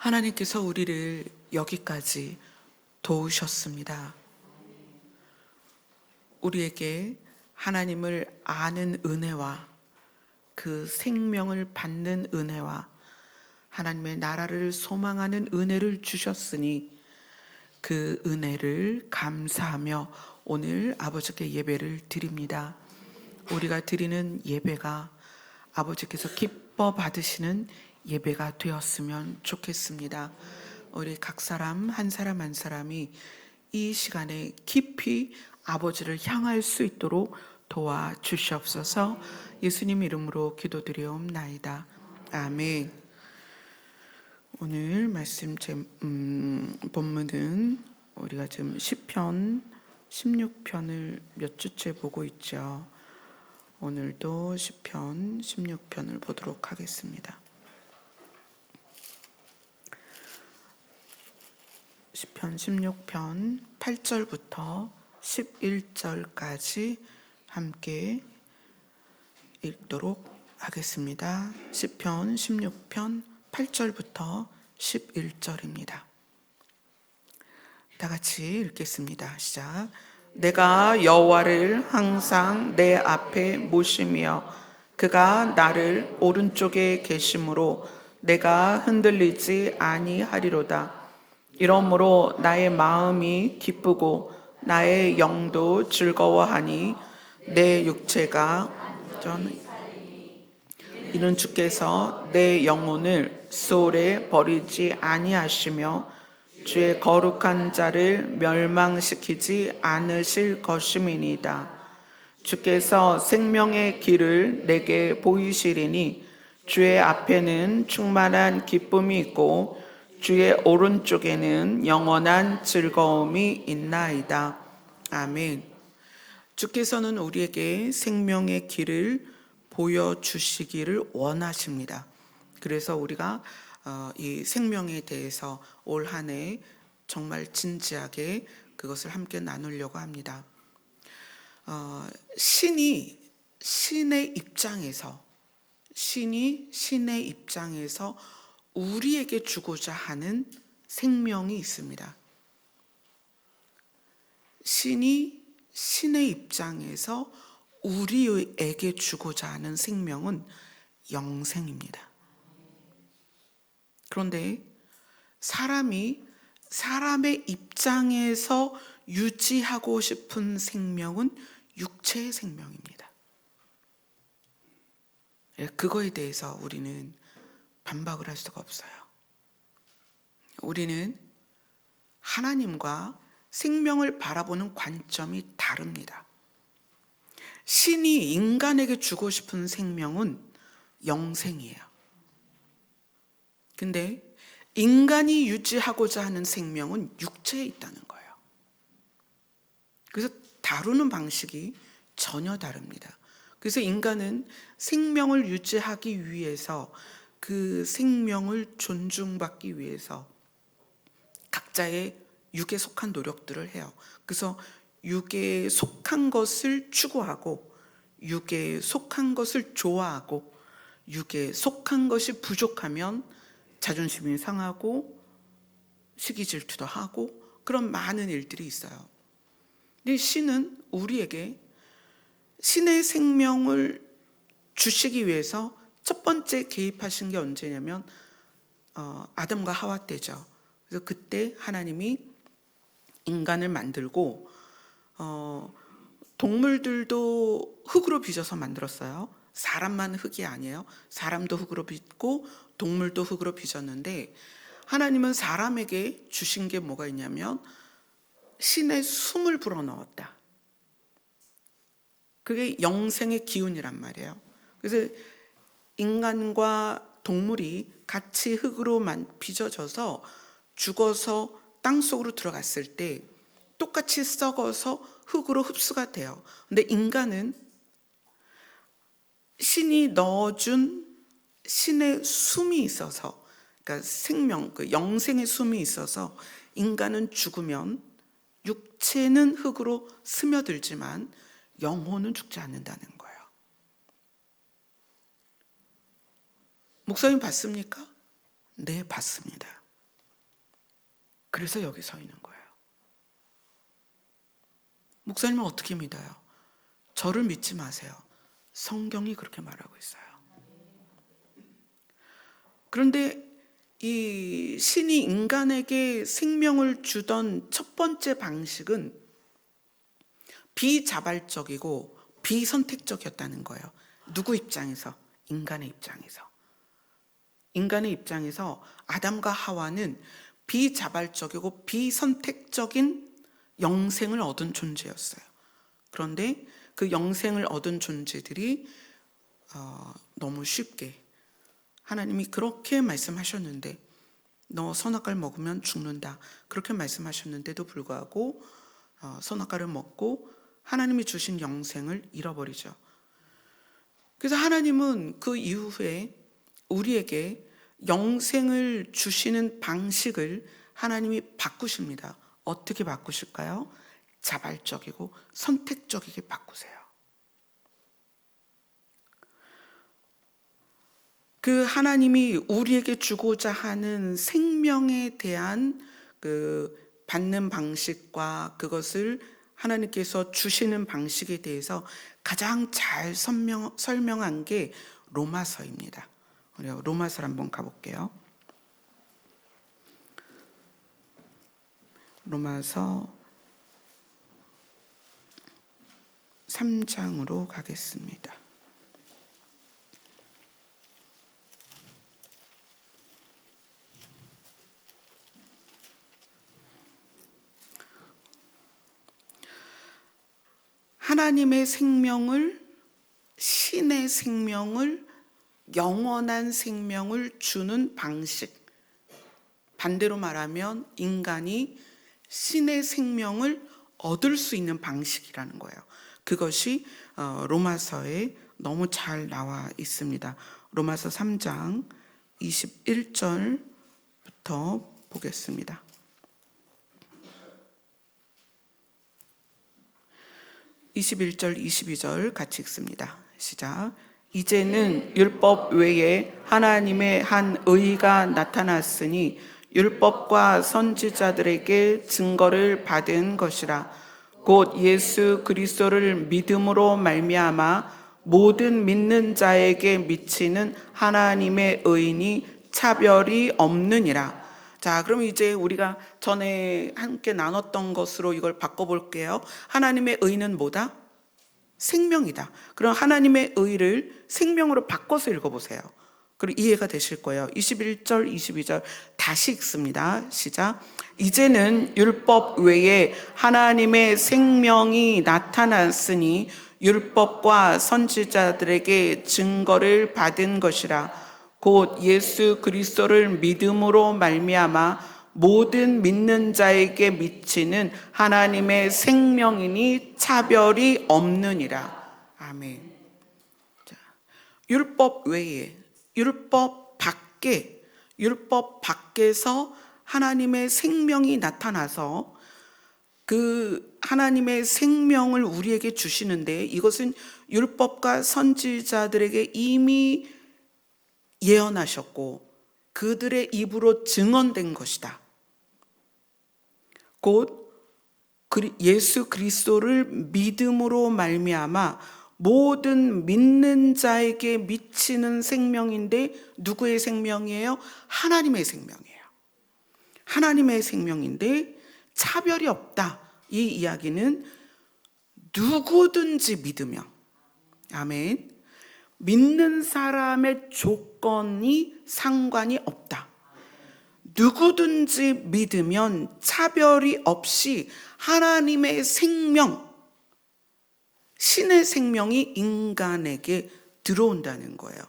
하나님께서 우리를 여기까지 도우셨습니다. 우리에게 하나님을 아는 은혜와 그 생명을 받는 은혜와 하나님의 나라를 소망하는 은혜를 주셨으니 그 은혜를 감사하며 오늘 아버지께 예배를 드립니다. 우리가 드리는 예배가 아버지께서 기뻐 받으시는 예배가 되었으면 좋겠습니다. 우리 각 사람 한 사람 한 사람이 이 시간에 깊이 아버지를 향할 수 있도록 도와주시옵소서. 예수님 이름으로 기도드리옵나이다. 아멘. 오늘 말씀 본문은 우리가 지금 시편 16편을 몇 주째 보고 있죠. 오늘도 시편 16편을 보도록 하겠습니다. 시편 16편 8절부터 11절까지 함께 읽도록 하겠습니다. 시편 16편 8절부터 11절입니다. 다 같이 읽겠습니다. 시작. 내가 여호와를 항상 내 앞에 모시며 그가 나를 오른쪽에 계심으로 내가 흔들리지 아니하리로다. 이러므로 나의 마음이 기쁘고 나의 영도 즐거워하니 내 육체가 이는 주께서 내 영혼을 수월에 버리지 아니하시며 주의 거룩한 자를 멸망시키지 않으실 것임이니이다. 주께서 생명의 길을 내게 보이시리니 주의 앞에는 충만한 기쁨이 있고 주의 오른쪽에는 영원한 즐거움이 있나이다. 아멘. 주께서는 우리에게 생명의 길을 보여주시기를 원하십니다. 그래서 우리가 이 생명에 대해서 올 한 해 정말 진지하게 그것을 함께 나누려고 합니다. 신이 신의 입장에서 우리에게 주고자 하는 생명이 있습니다. 신이 신의 입장에서 우리에게 주고자 하는 생명은 영생입니다. 그런데 사람이 사람의 입장에서 유지하고 싶은 생명은 육체의 생명입니다. 그거에 대해서 우리는 반박을 할 수가 없어요. 우리는 하나님과 생명을 바라보는 관점이 다릅니다. 신이 인간에게 주고 싶은 생명은 영생이에요. 근데 인간이 유지하고자 하는 생명은 육체에 있다는 거예요. 그래서 다루는 방식이 전혀 다릅니다. 그래서 인간은 생명을 유지하기 위해서 그 생명을 존중받기 위해서 각자의 육에 속한 노력들을 해요. 그래서 육에 속한 것을 추구하고 육에 속한 것을 좋아하고 육에 속한 것이 부족하면 자존심이 상하고 시기 질투도 하고 그런 많은 일들이 있어요. 근데 신은 우리에게 신의 생명을 주시기 위해서 첫 번째 개입하신 게 언제냐면 아담과 하와 때죠. 그래서 그때 하나님이 인간을 만들고 동물들도 흙으로 빚어서 만들었어요. 사람만 흙이 아니에요. 사람도 흙으로 빚고 동물도 흙으로 빚었는데 하나님은 사람에게 주신 게 뭐가 있냐면 신의 숨을 불어넣었다. 그게 영생의 기운이란 말이에요. 그래서 인간과 동물이 같이 흙으로 빚어져서 죽어서 땅속으로 들어갔을 때 똑같이 썩어서 흙으로 흡수가 돼요. 근데 인간은 신이 넣어준 신의 숨이 있어서, 그러니까 생명, 그 영생의 숨이 있어서 인간은 죽으면 육체는 흙으로 스며들지만 영혼은 죽지 않는다는 거예요. 목사님 봤습니까? 네, 봤습니다. 그래서 여기 서 있는 거예요. 목사님은 어떻게 믿어요? 저를 믿지 마세요. 성경이 그렇게 말하고 있어요. 그런데 이 신이 인간에게 생명을 주던 첫 번째 방식은 비자발적이고 비선택적이었다는 거예요. 누구 입장에서? 인간의 입장에서. 인간의 입장에서 아담과 하와는 비자발적이고 비선택적인 영생을 얻은 존재였어요. 그런데 그 영생을 얻은 존재들이 너무 쉽게 하나님이 그렇게 말씀하셨는데 너 선악과를 먹으면 죽는다 그렇게 말씀하셨는데도 불구하고 선악과를 먹고 하나님이 주신 영생을 잃어버리죠. 그래서 하나님은 그 이후에 우리에게 영생을 주시는 방식을 하나님이 바꾸십니다. 어떻게 바꾸실까요? 자발적이고 선택적이게 바꾸세요. 그 하나님이 우리에게 주고자 하는 생명에 대한 그 받는 방식과 그것을 하나님께서 주시는 방식에 대해서 가장 잘 설명한 게 로마서입니다. 우리가 로마서를 한번 가볼게요. 로마서 3장으로 가겠습니다. 하나님의 생명을, 신의 생명을, 영원한 생명을 주는 방식. 반대로 말하면 인간이 신의 생명을 얻을 수 있는 방식이라는 거예요. 그것이 로마서에 너무 잘 나와 있습니다. 로마서 3장 21절부터 보겠습니다. 21절, 22절 같이 읽습니다. 시작. 이제는 율법 외에 하나님의 한 의가 나타났으니 율법과 선지자들에게 증거를 받은 것이라. 곧 예수 그리스도를 믿음으로 말미암아 모든 믿는 자에게 미치는 하나님의 의인이 차별이 없느니라. 자, 그럼 이제 우리가 전에 함께 나눴던 것으로 이걸 바꿔볼게요. 하나님의 의는 뭐다? 생명이다. 그럼 하나님의 의를 생명으로 바꿔서 읽어보세요. 그리고 이해가 되실 거예요. 21절, 22절 다시 읽습니다. 시작. 이제는 율법 외에 하나님의 생명이 나타났으니 율법과 선지자들에게 증거를 받은 것이라. 곧 예수 그리스도를 믿음으로 말미암아 모든 믿는 자에게 미치는 하나님의 생명이니 차별이 없느니라. 아멘. 자, 율법 외에, 율법 밖에서 하나님의 생명이 나타나서 그 하나님의 생명을 우리에게 주시는데 이것은 율법과 선지자들에게 이미 예언하셨고 그들의 입으로 증언된 것이다. 곧 예수 그리스도를 믿음으로 말미암아 모든 믿는 자에게 미치는 생명인데 누구의 생명이에요? 하나님의 생명이에요. 하나님의 생명인데 차별이 없다. 이 이야기는 누구든지 믿으며, 아멘. 믿는 사람의 조건이 상관이 없다. 누구든지 믿으면 차별이 없이 하나님의 생명, 신의 생명이 인간에게 들어온다는 거예요.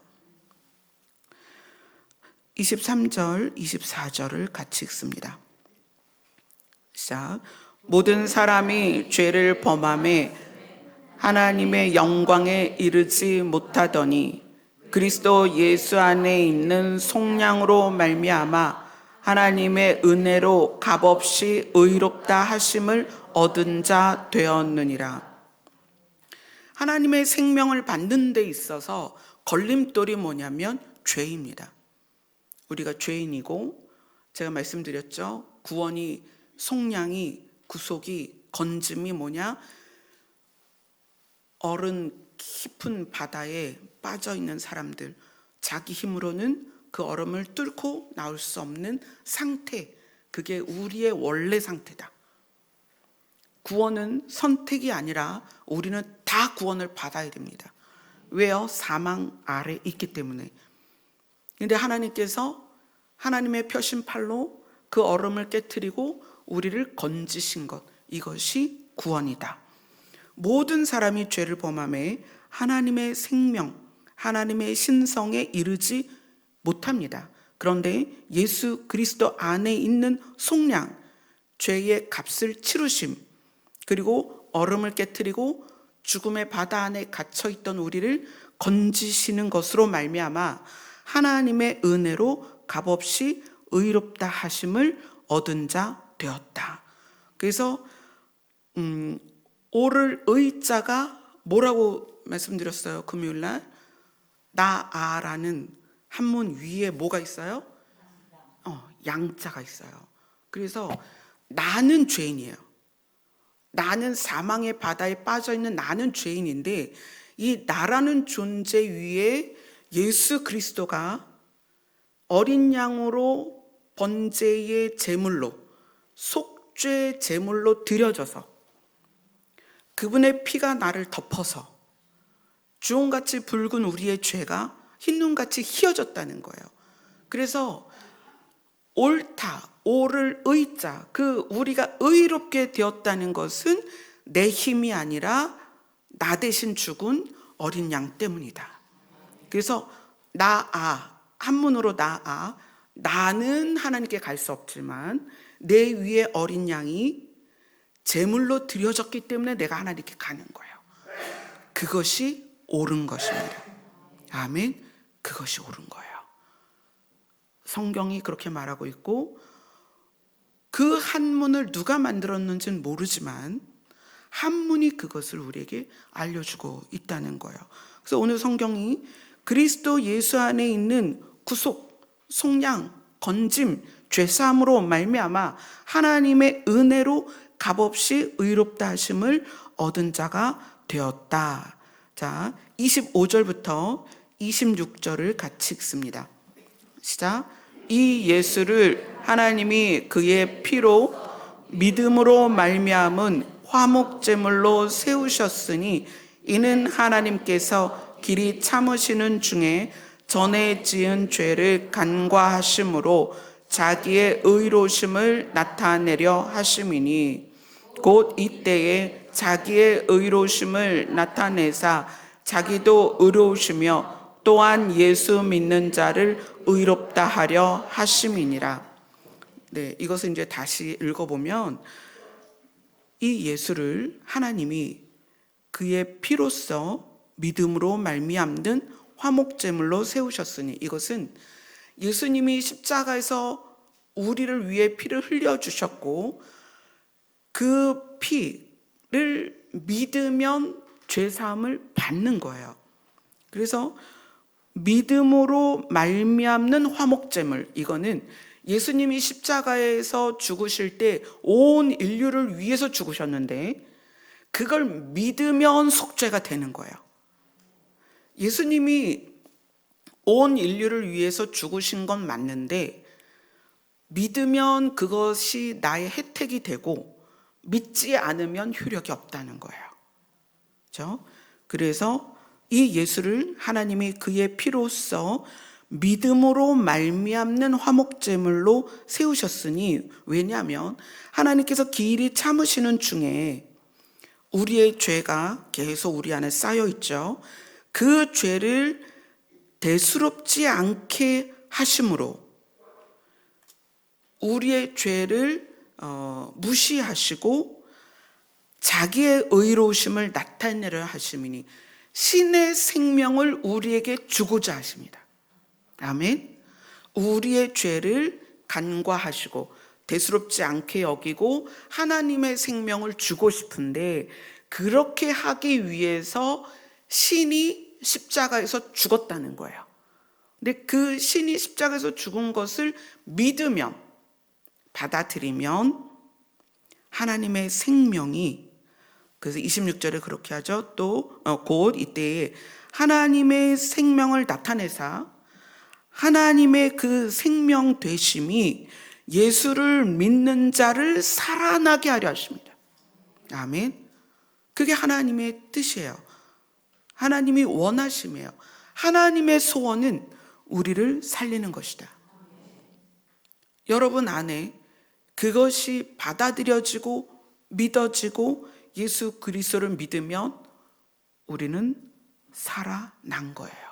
23절, 24절을 같이 읽습니다. 시작. 모든 사람이 죄를 범하며 하나님의 영광에 이르지 못하더니 그리스도 예수 안에 있는 속량으로 말미암아 하나님의 은혜로 값없이 의롭다 하심을 얻은 자 되었느니라. 하나님의 생명을 받는 데 있어서 걸림돌이 뭐냐면 죄입니다. 우리가 죄인이고 제가 말씀드렸죠. 구원이, 속량이, 구속이, 건짐이 뭐냐? 얼은 깊은 바다에 빠져 있는 사람들, 자기 힘으로는 그 얼음을 뚫고 나올 수 없는 상태, 그게 우리의 원래 상태다. 구원은 선택이 아니라 우리는 다 구원을 받아야 됩니다. 왜요? 사망 아래 있기 때문에. 근데 하나님께서 하나님의 표심팔로 그 얼음을 깨트리고 우리를 건지신 것, 이것이 구원이다. 모든 사람이 죄를 범함에 하나님의 생명, 하나님의 신성에 이르지 못합니다. 그런데 예수 그리스도 안에 있는 속량, 죄의 값을 치르심, 그리고 얼음을 깨트리고 죽음의 바다 안에 갇혀있던 우리를 건지시는 것으로 말미암아 하나님의 은혜로 값없이 의롭다 하심을 얻은 자 되었다. 그래서 오를 의자가 뭐라고 말씀드렸어요? 금요일날 나아라는 한문 위에 뭐가 있어요? 양자가 있어요. 그래서 나는 죄인이에요. 나는 사망의 바다에 빠져있는 나는 죄인인데, 이 나라는 존재 위에 예수 그리스도가 어린 양으로 번제의 제물로, 속죄 제물로 드려져서 그분의 피가 나를 덮어서 주홍같이 붉은 우리의 죄가 흰눈같이 희어졌다는 거예요. 그래서 옳다, 오를 의자, 그 우리가 의롭게 되었다는 것은 내 힘이 아니라 나 대신 죽은 어린 양 때문이다. 그래서 나아, 한문으로 나아, 나는 하나님께 갈 수 없지만 내 위에 어린 양이 제물로 드려졌기 때문에 내가 하나님께 가는 거예요. 그것이 옳은 것입니다. 아멘. 그것이 옳은 거예요. 성경이 그렇게 말하고 있고, 그 한문을 누가 만들었는지는 모르지만 한문이 그것을 우리에게 알려주고 있다는 거예요. 그래서 오늘 성경이 그리스도 예수 안에 있는 구속, 속량, 건짐, 죄사함으로 말미암아 하나님의 은혜로 값없이 의롭다 하심을 얻은 자가 되었다. 자, 25절부터 26절을 같이 읽습니다. 시작. 이 예수를 하나님이 그의 피로 믿음으로 말미암은 화목제물로 세우셨으니 이는 하나님께서 길이 참으시는 중에 전에 지은 죄를 간과하심으로 자기의 의로우심을 나타내려 하심이니 곧 이때에 자기의 의로우심을 나타내사 자기도 의로우시며 또한 예수 믿는 자를 의롭다 하려 하심이니라. 네, 이것을 이제 다시 읽어보면 이 예수를 하나님이 그의 피로써 믿음으로 말미암는 화목제물로 세우셨으니, 이것은 예수님이 십자가에서 우리를 위해 피를 흘려주셨고 그 피를 믿으면 죄사함을 받는 거예요. 그래서 믿음으로 말미암는 화목제물, 이거는 예수님이 십자가에서 죽으실 때 온 인류를 위해서 죽으셨는데 그걸 믿으면 속죄가 되는 거예요. 예수님이 온 인류를 위해서 죽으신 건 맞는데 믿으면 그것이 나의 혜택이 되고 믿지 않으면 효력이 없다는 거예요. 그렇죠? 그래서 이 예수를 하나님이 그의 피로써 믿음으로 말미암는 화목제물로 세우셨으니, 왜냐하면 하나님께서 길이 참으시는 중에 우리의 죄가 계속 우리 안에 쌓여 있죠. 그 죄를 대수롭지 않게 하심으로 우리의 죄를 무시하시고 자기의 의로우심을 나타내려 하심이니 신의 생명을 우리에게 주고자 하십니다. 아멘. 우리의 죄를 간과하시고 대수롭지 않게 여기고 하나님의 생명을 주고 싶은데, 그렇게 하기 위해서 신이 십자가에서 죽었다는 거예요. 근데 그 신이 십자가에서 죽은 것을 믿으면 받아들이면 하나님의 생명이, 그래서 26절에 그렇게 하죠. 또 곧 이때에 하나님의 생명을 나타내사 하나님의 그 생명 되심이 예수를 믿는 자를 살아나게 하려 하십니다. 아멘. 그게 하나님의 뜻이에요. 하나님이 원하심이에요. 하나님의 소원은 우리를 살리는 것이다. 여러분 안에 그것이 받아들여지고 믿어지고 예수 그리스도를 믿으면 우리는 살아난 거예요.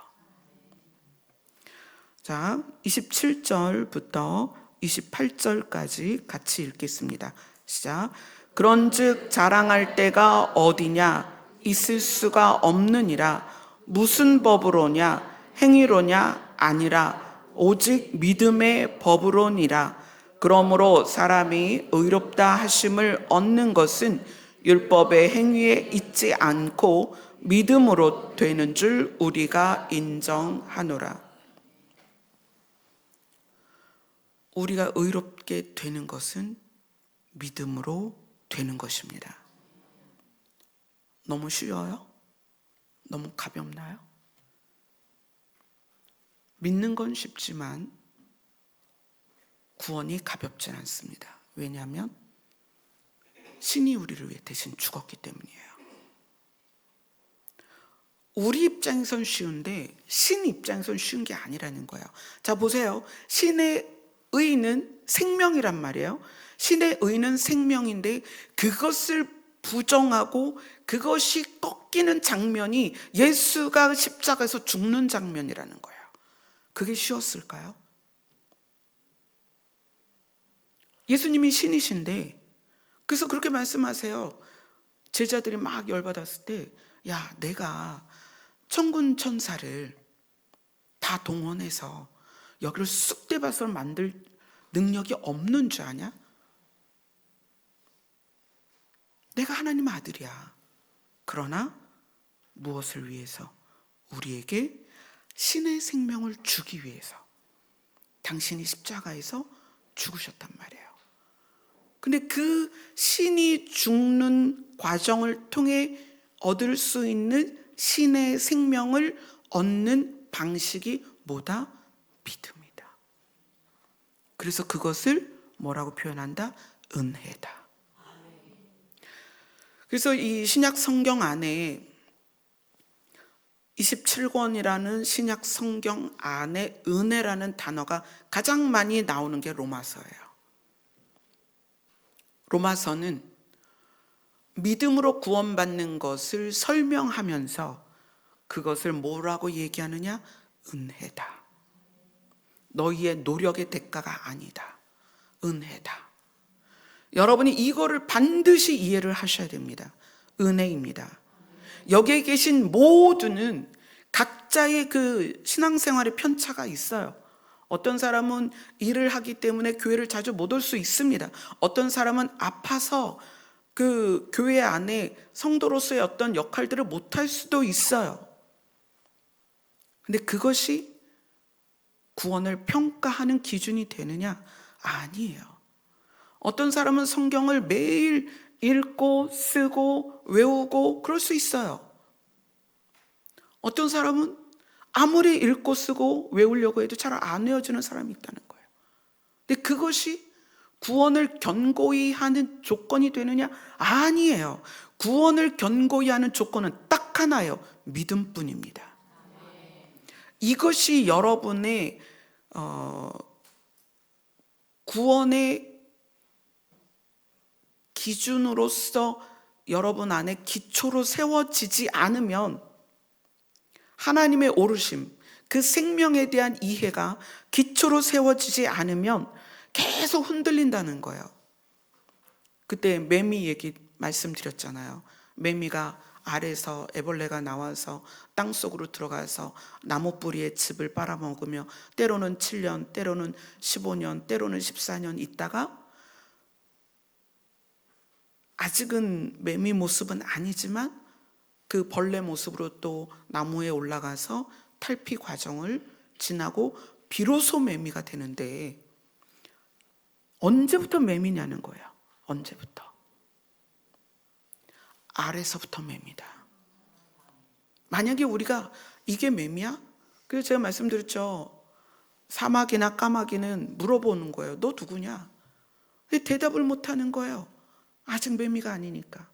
자, 27절부터 28절까지 같이 읽겠습니다. 시작. 그런즉 자랑할 때가 어디냐? 있을 수가 없느니라. 무슨 법으로냐? 행위로냐? 아니라 오직 믿음의 법으로니라. 그러므로 사람이 의롭다 하심을 얻는 것은 율법의 행위에 있지 않고 믿음으로 되는 줄 우리가 인정하노라. 우리가 의롭게 되는 것은 믿음으로 되는 것입니다. 너무 쉬워요? 너무 가볍나요? 믿는 건 쉽지만 구원이 가볍진 않습니다. 왜냐하면 신이 우리를 위해 대신 죽었기 때문이에요. 우리 입장에선 쉬운데 신 입장에선 쉬운 게 아니라는 거예요. 자, 보세요. 신의 의는 생명이란 말이에요. 신의 의는 생명인데 그것을 부정하고 그것이 꺾이는 장면이 예수가 십자가에서 죽는 장면이라는 거예요. 그게 쉬웠을까요? 예수님이 신이신데, 그래서 그렇게 말씀하세요. 제자들이 막 열받았을 때, 야, 내가 천군 천사를 다 동원해서 여기를 쑥대밭으로 만들 능력이 없는 줄 아냐? 내가 하나님 아들이야. 그러나 무엇을 위해서? 우리에게 신의 생명을 주기 위해서 당신이 십자가에서 죽으셨단 말이에요. 근데 그 신이 죽는 과정을 통해 얻을 수 있는 신의 생명을 얻는 방식이 뭐다? 믿음이다. 그래서 그것을 뭐라고 표현한다? 은혜다. 그래서 이 신약 성경 안에 27권이라는 신약 성경 안에 은혜라는 단어가 가장 많이 나오는 게 로마서예요. 로마서는 믿음으로 구원받는 것을 설명하면서 그것을 뭐라고 얘기하느냐? 은혜다. 너희의 노력의 대가가 아니다. 은혜다. 여러분이 이거를 반드시 이해를 하셔야 됩니다. 은혜입니다. 여기에 계신 모두는 각자의 그 신앙생활의 편차가 있어요. 어떤 사람은 일을 하기 때문에 교회를 자주 못 올 수 있습니다. 어떤 사람은 아파서 그 교회 안에 성도로서의 어떤 역할들을 못할 수도 있어요. 근데 그것이 구원을 평가하는 기준이 되느냐? 아니에요. 어떤 사람은 성경을 매일 읽고 쓰고 외우고 그럴 수 있어요. 어떤 사람은 아무리 읽고 쓰고 외우려고 해도 잘 안 외워지는 사람이 있다는 거예요. 근데 그것이 구원을 견고히 하는 조건이 되느냐? 아니에요. 구원을 견고히 하는 조건은 딱 하나예요. 믿음뿐입니다. 이것이 여러분의 구원의 기준으로서 여러분 안에 기초로 세워지지 않으면 하나님의 오르심, 그 생명에 대한 이해가 기초로 세워지지 않으면 계속 흔들린다는 거예요. 그때 매미 얘기 말씀드렸잖아요. 매미가 알에서 애벌레가 나와서 땅속으로 들어가서 나무 뿌리에 즙을 빨아먹으며 때로는 7년, 때로는 15년, 때로는 14년 있다가 아직은 매미 모습은 아니지만 그 벌레 모습으로 또 나무에 올라가서 탈피 과정을 지나고 비로소 매미가 되는데, 언제부터 매미냐는 거예요. 언제부터? 알에서부터 매미다. 만약에 우리가 이게 매미야? 그래서 제가 말씀드렸죠. 사마귀나 까마귀는 물어보는 거예요. 너 누구냐? 대답을 못하는 거예요. 아직 매미가 아니니까.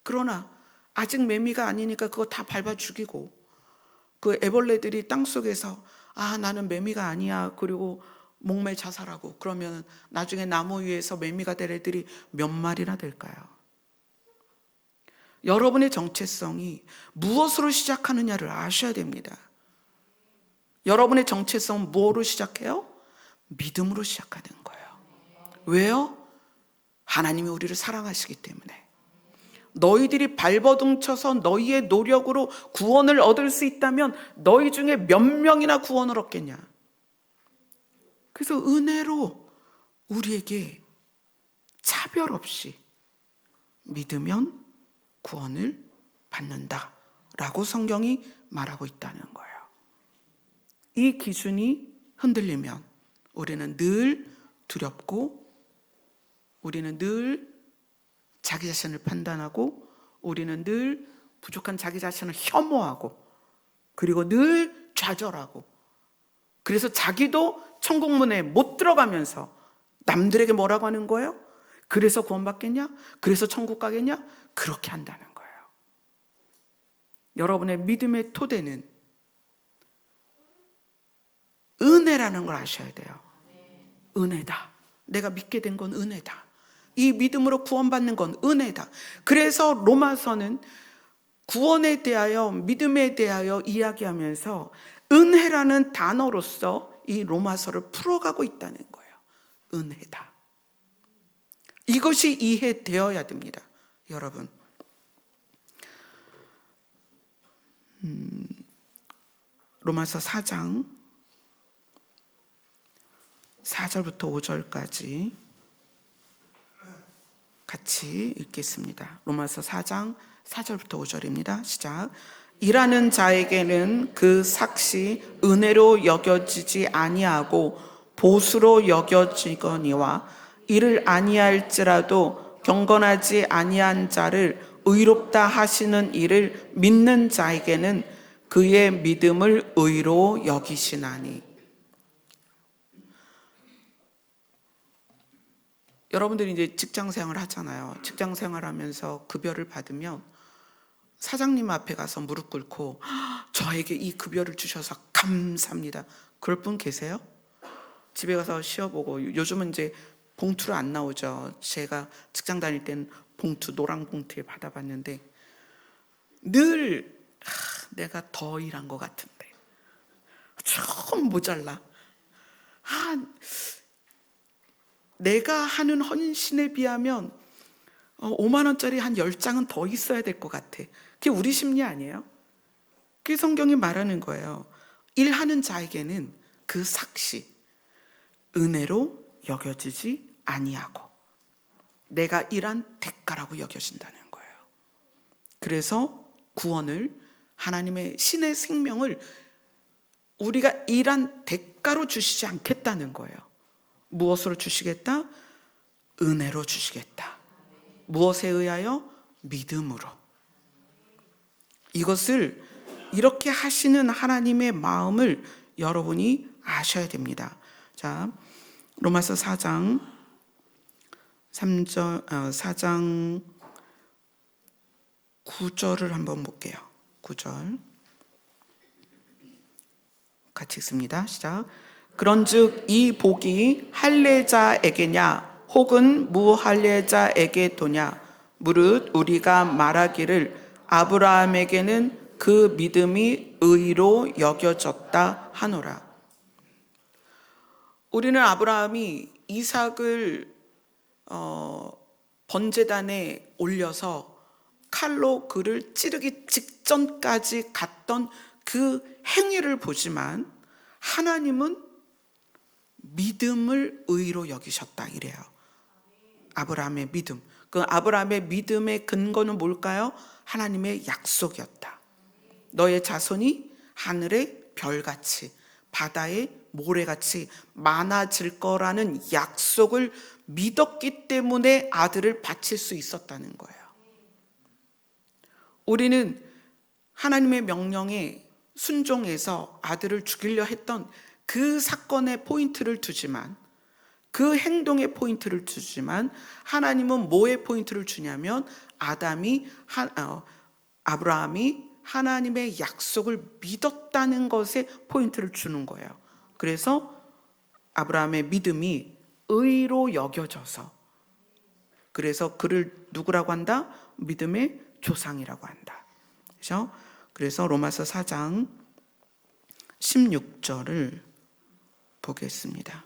그러나 아직 매미가 아니니까 그거 다 밟아 죽이고, 그 애벌레들이 땅속에서 나는 매미가 아니야, 그리고 목매 자살하고, 그러면 나중에 나무 위에서 매미가 될 애들이 몇 마리나 될까요? 여러분의 정체성이 무엇으로 시작하느냐를 아셔야 됩니다. 여러분의 정체성은 뭐로 시작해요? 믿음으로 시작하는 거예요. 왜요? 하나님이 우리를 사랑하시기 때문에. 너희들이 발버둥 쳐서 너희의 노력으로 구원을 얻을 수 있다면 너희 중에 몇 명이나 구원을 얻겠냐? 그래서 은혜로 우리에게 차별 없이 믿으면 구원을 받는다라고 성경이 말하고 있다는 거예요. 이 기준이 흔들리면 우리는 늘 두렵고, 우리는 늘 자기 자신을 판단하고, 우리는 늘 부족한 자기 자신을 혐오하고, 그리고 늘 좌절하고, 그래서 자기도 천국문에 못 들어가면서 남들에게 뭐라고 하는 거예요? 그래서 구원받겠냐? 그래서 천국 가겠냐? 그렇게 한다는 거예요. 여러분의 믿음의 토대는 은혜라는 걸 아셔야 돼요. 은혜다. 내가 믿게 된 건 은혜다. 이 믿음으로 구원받는 건 은혜다. 그래서 로마서는 구원에 대하여, 믿음에 대하여 이야기하면서 은혜라는 단어로서 이 로마서를 풀어가고 있다는 거예요. 은혜다. 이것이 이해되어야 됩니다, 여러분. 로마서 4장 4절부터 5절까지 같이 읽겠습니다. 로마서 4장 4절부터 5절입니다. 시작. 일하는 자에게는 그 삭시 은혜로 여겨지지 아니하고 보수로 여겨지거니와, 이를 아니할지라도 경건하지 아니한 자를 의롭다 하시는 이를 믿는 자에게는 그의 믿음을 의로 여기시나니. 여러분들이 이제 직장 생활을 하잖아요. 직장 생활하면서 급여를 받으면 사장님 앞에 가서 무릎 꿇고 저에게 이 급여를 주셔서 감사합니다, 그럴 분 계세요? 집에 가서 쉬어보고, 요즘은 이제 봉투로 안 나오죠. 제가 직장 다닐 땐 봉투, 노랑 봉투에 받아봤는데 늘 내가 더 일한 것 같은데 좀 모자라. 내가 하는 헌신에 비하면 5만 원짜리 한 10장은 더 있어야 될 것 같아. 그게 우리 심리 아니에요? 그게 성경이 말하는 거예요. 일하는 자에게는 그 삭시 은혜로 여겨지지 아니하고 내가 일한 대가라고 여겨진다는 거예요. 그래서 구원을, 하나님의 신의 생명을 우리가 일한 대가로 주시지 않겠다는 거예요. 무엇으로 주시겠다? 은혜로 주시겠다. 무엇에 의하여? 믿음으로. 이것을 이렇게 하시는 하나님의 마음을 여러분이 아셔야 됩니다. 자, 로마서 4장 9절을 한번 볼게요. 9절 같이 읽습니다. 시작. 그런즉 이 복이 할례자에게냐 혹은 무할례자에게도냐? 무릇 우리가 말하기를 아브라함에게는 그 믿음이 의로 여겨졌다 하노라. 우리는 아브라함이 이삭을 번제단에 올려서 칼로 그를 찌르기 직전까지 갔던 그 행위를 보지만 하나님은 믿음을 의로 여기셨다 이래요. 아브라함의 믿음. 그 아브라함의 믿음의 근거는 뭘까요? 하나님의 약속이었다. 너의 자손이 하늘의 별같이 바다의 모래같이 많아질 거라는 약속을 믿었기 때문에 아들을 바칠 수 있었다는 거예요. 우리는 하나님의 명령에 순종해서 아들을 죽이려 했던 그 사건의 포인트를 두지만, 그 행동의 포인트를 주지만, 하나님은 뭐의 포인트를 주냐면 아브라함이 하나님의 약속을 믿었다는 것에 포인트를 주는 거예요. 그래서 아브라함의 믿음이 의로 여겨져서, 그래서 그를 누구라고 한다? 믿음의 조상이라고 한다. 그렇죠? 그래서 로마서 4장 16절을 보겠습니다.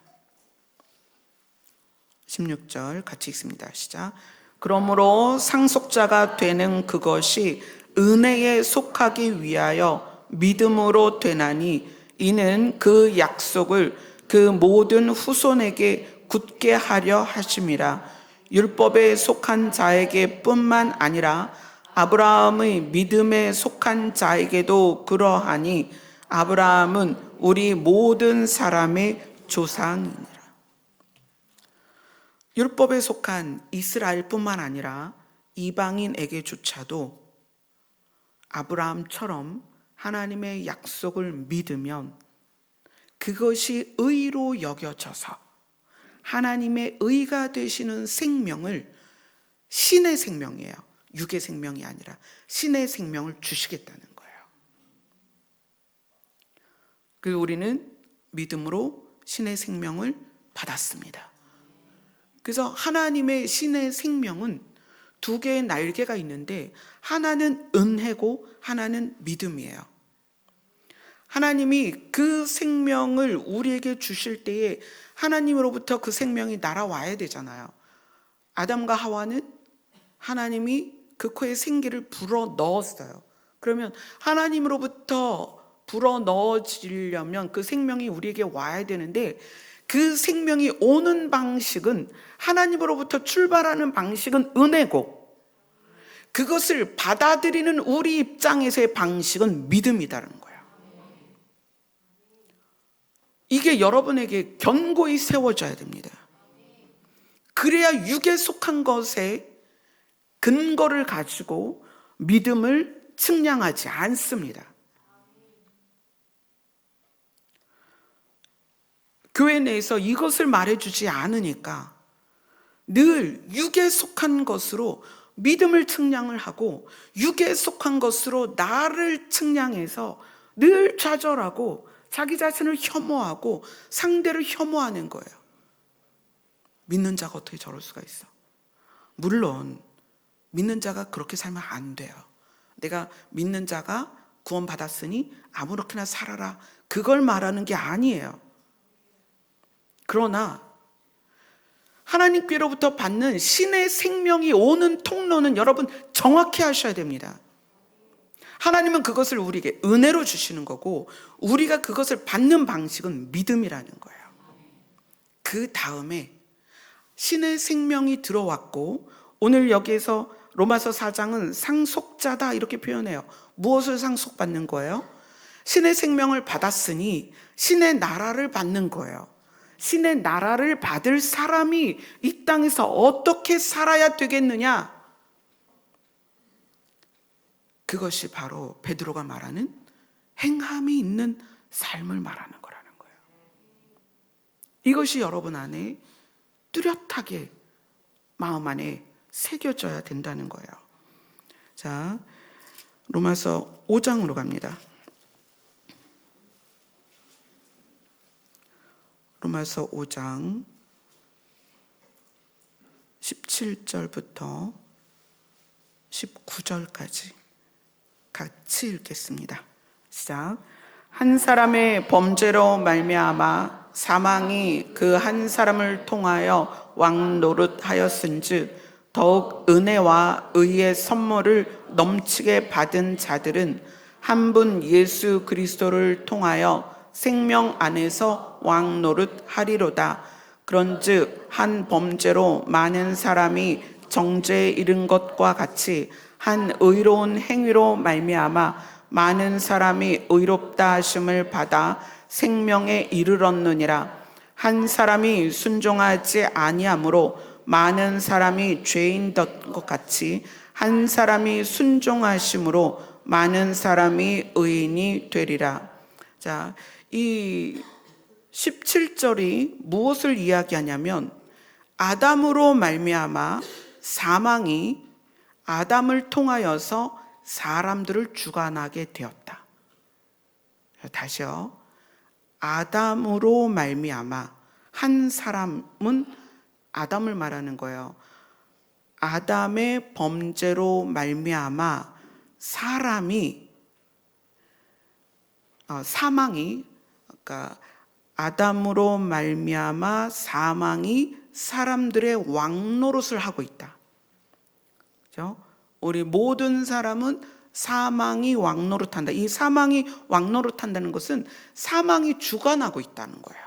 16절 같이 읽습니다. 시작. 그러므로 상속자가 되는 그것이 은혜에 속하기 위하여 믿음으로 되나니, 이는 그 약속을 그 모든 후손에게 굳게 하려 하심이라. 율법에 속한 자에게 뿐만 아니라 아브라함의 믿음에 속한 자에게도 그러하니, 아브라함은 우리 모든 사람의 조상이니라. 율법에 속한 이스라엘뿐만 아니라 이방인에게조차도 아브라함처럼 하나님의 약속을 믿으면 그것이 의로 여겨져서 하나님의 의가 되시는 생명을, 신의 생명이에요. 육의 생명이 아니라 신의 생명을 주시겠다는 거예요. 그리고 우리는 믿음으로 신의 생명을 받았습니다. 그래서 하나님의 신의 생명은 두 개의 날개가 있는데, 하나는 은혜고 하나는 믿음이에요. 하나님이 그 생명을 우리에게 주실 때에 하나님으로부터 그 생명이 날아와야 되잖아요. 아담과 하와는 하나님이 그 코에 생기를 불어 넣었어요. 그러면 하나님으로부터 불어 넣어지려면 그 생명이 우리에게 와야 되는데, 그 생명이 오는 방식은, 하나님으로부터 출발하는 방식은 은혜고, 그것을 받아들이는 우리 입장에서의 방식은 믿음이라는 거예요. 이게 여러분에게 견고히 세워져야 됩니다. 그래야 육에 속한 것에 근거를 가지고 믿음을 측량하지 않습니다. 교회 내에서 이것을 말해주지 않으니까 늘 육에 속한 것으로 믿음을 측량을 하고, 육에 속한 것으로 나를 측량해서 늘 좌절하고 자기 자신을 혐오하고 상대를 혐오하는 거예요. 믿는 자가 어떻게 저럴 수가 있어? 물론 믿는 자가 그렇게 살면 안 돼요. 내가 믿는 자가 구원받았으니 아무렇게나 살아라, 그걸 말하는 게 아니에요. 그러나 하나님께로부터 받는 신의 생명이 오는 통로는 여러분 정확히 하셔야 됩니다. 하나님은 그것을 우리에게 은혜로 주시는 거고, 우리가 그것을 받는 방식은 믿음이라는 거예요. 그 다음에 신의 생명이 들어왔고, 오늘 여기에서 로마서 4장은 상속자다 이렇게 표현해요. 무엇을 상속받는 거예요? 신의 생명을 받았으니 신의 나라를 받는 거예요. 신의 나라를 받을 사람이 이 땅에서 어떻게 살아야 되겠느냐? 그것이 바로 베드로가 말하는 행함이 있는 삶을 말하는 거라는 거예요. 이것이 여러분 안에 뚜렷하게 마음 안에 새겨져야 된다는 거예요. 자, 로마서 5장으로 갑니다. 로마서 5장 17절부터 19절까지 같이 읽겠습니다. 시작. 한 사람의 범죄로 말미암아 사망이 그 한 사람을 통하여 왕노릇하였은즉, 더욱 은혜와 의의 선물을 넘치게 받은 자들은 한 분 예수 그리스도를 통하여 생명 안에서 왕노릇하리로다. 그런즉 한 범죄로 많은 사람이 정죄에 이른 것과 같이 한 의로운 행위로 말미암아 많은 사람이 의롭다 하심을 받아 생명에 이르렀느니라. 한 사람이 순종하지 아니함으로 많은 사람이 죄인 된 것 같이 한 사람이 순종하심으로 많은 사람이 의인이 되리라. 자, 이 17절이 무엇을 이야기하냐면 아담으로 말미암아 사망이 아담을 통하여서 사람들을 주관하게 되었다. 다시요. 아담으로 말미암아, 한 사람은 아담을 말하는 거예요. 아담의 범죄로 말미암아 사망이, 그러니까 아담으로 말미암아 사망이 사람들의 왕노릇을 하고 있다. 그렇죠? 우리 모든 사람은 사망이 왕노릇한다. 이 사망이 왕노릇한다는 것은 사망이 주관하고 있다는 거예요.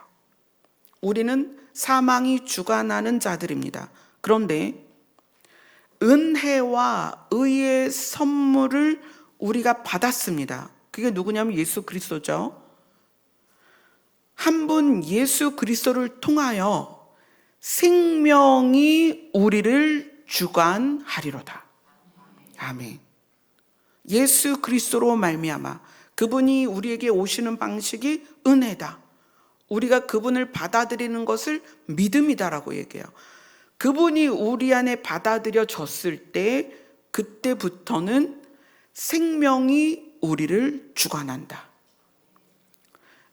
우리는 사망이 주관하는 자들입니다. 그런데 은혜와 의의 선물을 우리가 받았습니다. 그게 누구냐면 예수 그리스도죠. 한 분 예수 그리스도를 통하여 생명이 우리를 주관하리로다. 아멘. 예수 그리스도로 말미암아 그분이 우리에게 오시는 방식이 은혜다. 우리가 그분을 받아들이는 것을 믿음이다라고 얘기해요. 그분이 우리 안에 받아들여졌을 때 그때부터는 생명이 우리를 주관한다.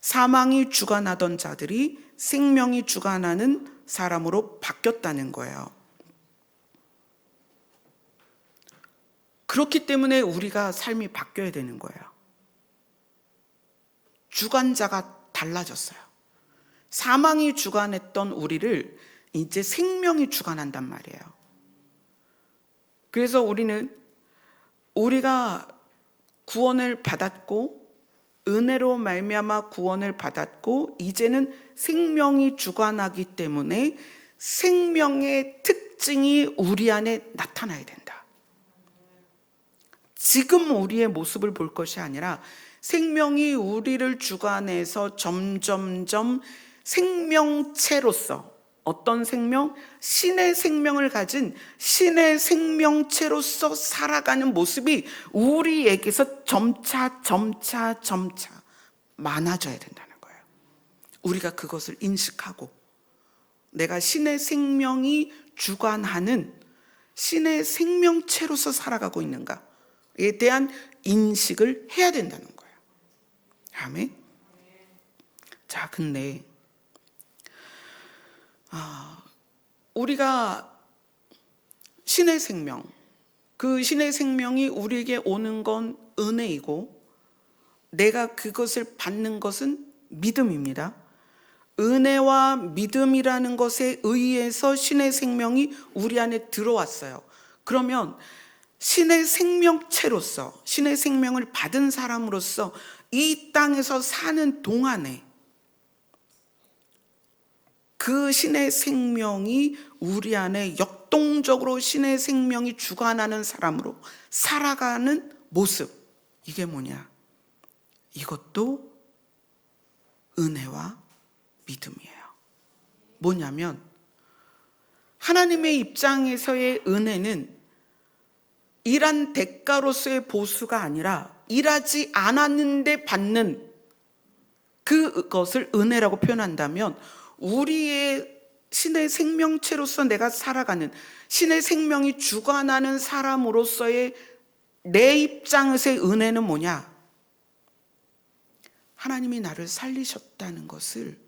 사망이 주관하던 자들이 생명이 주관하는 사람으로 바뀌었다는 거예요. 그렇기 때문에 우리가 삶이 바뀌어야 되는 거예요. 주관자가 달라졌어요. 사망이 주관했던 우리를 이제 생명이 주관한단 말이에요. 그래서 우리가 구원을 받았고 은혜로 말미암아 구원을 받았고 이제는 생명이 주관하기 때문에 생명의 특징이 우리 안에 나타나야 된다. 지금 우리의 모습을 볼 것이 아니라 생명이 우리를 주관해서 점점점 생명체로서 어떤 생명? 신의 생명을 가진 신의 생명체로서 살아가는 모습이 우리에게서 점차 많아져야 된다는 거예요. 우리가 그것을 인식하고 내가 신의 생명이 주관하는 신의 생명체로서 살아가고 있는가에 대한 인식을 해야 된다는 거예요. 아멘. 자, 근데 우리가 신의 생명, 그 신의 생명이 우리에게 오는 건 은혜이고 내가 그것을 받는 것은 믿음입니다. 은혜와 믿음이라는 것에 의해서 신의 생명이 우리 안에 들어왔어요. 그러면 신의 생명체로서 신의 생명을 받은 사람으로서 이 땅에서 사는 동안에 그 신의 생명이 우리 안에 역동적으로 신의 생명이 주관하는 사람으로 살아가는 모습, 이게 뭐냐? 이것도 은혜와 믿음이에요. 뭐냐면 하나님의 입장에서의 은혜는 일한 대가로서의 보수가 아니라 일하지 않았는데 받는 그것을 은혜라고 표현한다면 우리의 신의 생명체로서 내가 살아가는 신의 생명이 주관하는 사람으로서의 내 입장에서의 은혜는 뭐냐? 하나님이 나를 살리셨다는 것을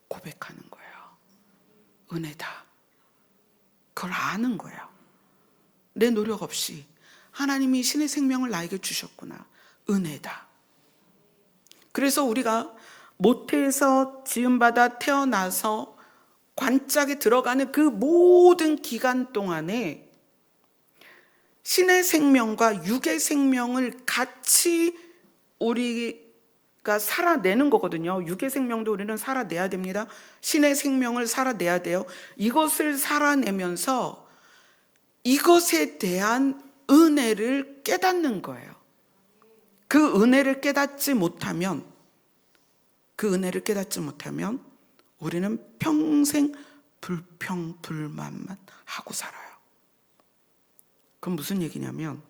고백하는 거예요. 은혜다. 그걸 아는 거예요. 내 노력 없이 하나님이 신의 생명을 나에게 주셨구나. 은혜다. 그래서 우리가 모태에서 지음받아 태어나서 관짝에 들어가는 그 모든 기간 동안에 신의 생명과 육의 생명을 같이 우리가 살아내는 거거든요. 육의 생명도 우리는 살아내야 됩니다. 신의 생명을 살아내야 돼요. 이것을 살아내면서 이것에 대한 은혜를 깨닫는 거예요. 그 은혜를 깨닫지 못하면 우리는 평생 불평불만만 하고 살아요. 그럼 무슨 얘기냐면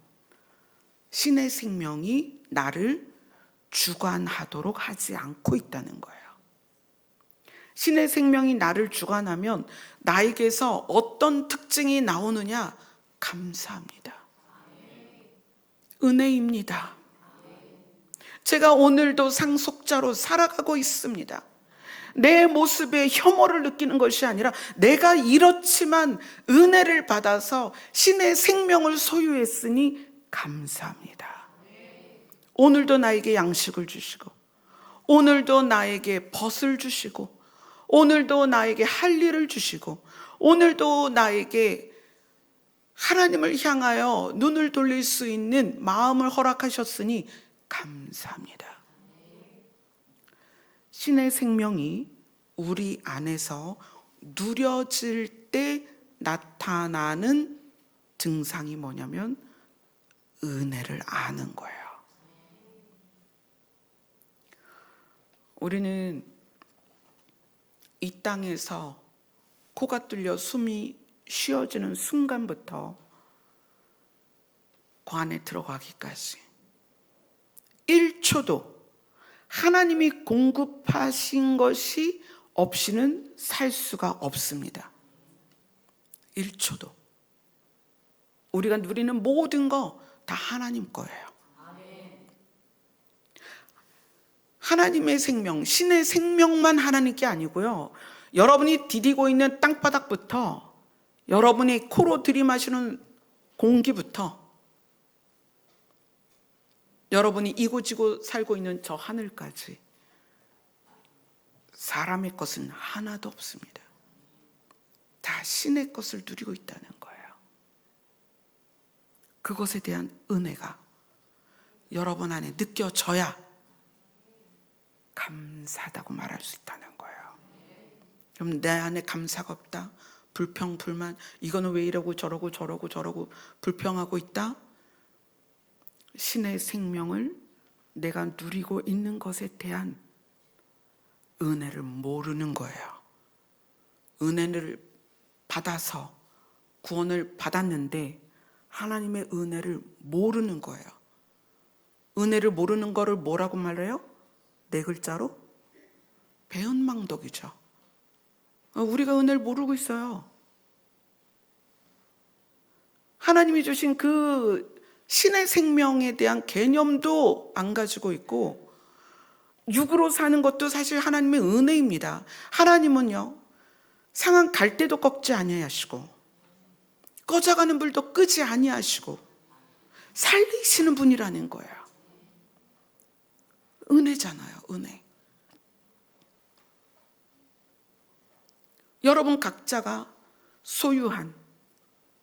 신의 생명이 나를 주관하도록 하지 않고 있다는 거예요. 신의 생명이 나를 주관하면 나에게서 어떤 특징이 나오느냐? 감사합니다. 은혜입니다. 제가 오늘도 상속자로 살아가고 있습니다. 내 모습에 혐오를 느끼는 것이 아니라 내가 이렇지만 은혜를 받아서 신의 생명을 소유했으니 감사합니다. 오늘도 나에게 양식을 주시고, 오늘도 나에게 벗을 주시고, 오늘도 나에게 할 일을 주시고, 오늘도 나에게 하나님을 향하여 눈을 돌릴 수 있는 마음을 허락하셨으니 감사합니다. 신의 생명이 우리 안에서 누려질 때 나타나는 증상이 뭐냐면 은혜를 아는 거예요. 우리는 이 땅에서 코가 뚫려 숨이 쉬어지는 순간부터 관에 들어가기까지 1초도 하나님이 공급하신 것이 없이는 살 수가 없습니다. 1초도. 우리가 누리는 모든 거 다 하나님 거예요. 하나님의 생명, 신의 생명만 하나님께 아니고요. 여러분이 디디고 있는 땅바닥부터, 여러분이 코로 들이마시는 공기부터, 여러분이 이고지고 살고 있는 저 하늘까지 사람의 것은 하나도 없습니다. 다 신의 것을 누리고 있다는 거예요. 그것에 대한 은혜가 여러분 안에 느껴져야 감사하다고 말할 수 있다는 거예요. 그럼 내 안에 감사가 없다, 불평, 불만, 이거는 왜 이러고 저러고 불평하고 있다? 신의 생명을 내가 누리고 있는 것에 대한 은혜를 모르는 거예요. 은혜를 받아서 구원을 받았는데 하나님의 은혜를 모르는 거예요. 은혜를 모르는 거를 뭐라고 말해요? 네 글자로 배은망덕이죠. 우리가 은혜를 모르고 있어요. 하나님이 주신 그 신의 생명에 대한 개념도 안 가지고 있고, 육으로 사는 것도 사실 하나님의 은혜입니다. 하나님은요, 상한 갈대도 꺾지 아니하시고 꺼져가는 불도 끄지 아니하시고 살리시는 분이라는 거예요. 은혜잖아요, 은혜. 여러분 각자가 소유한,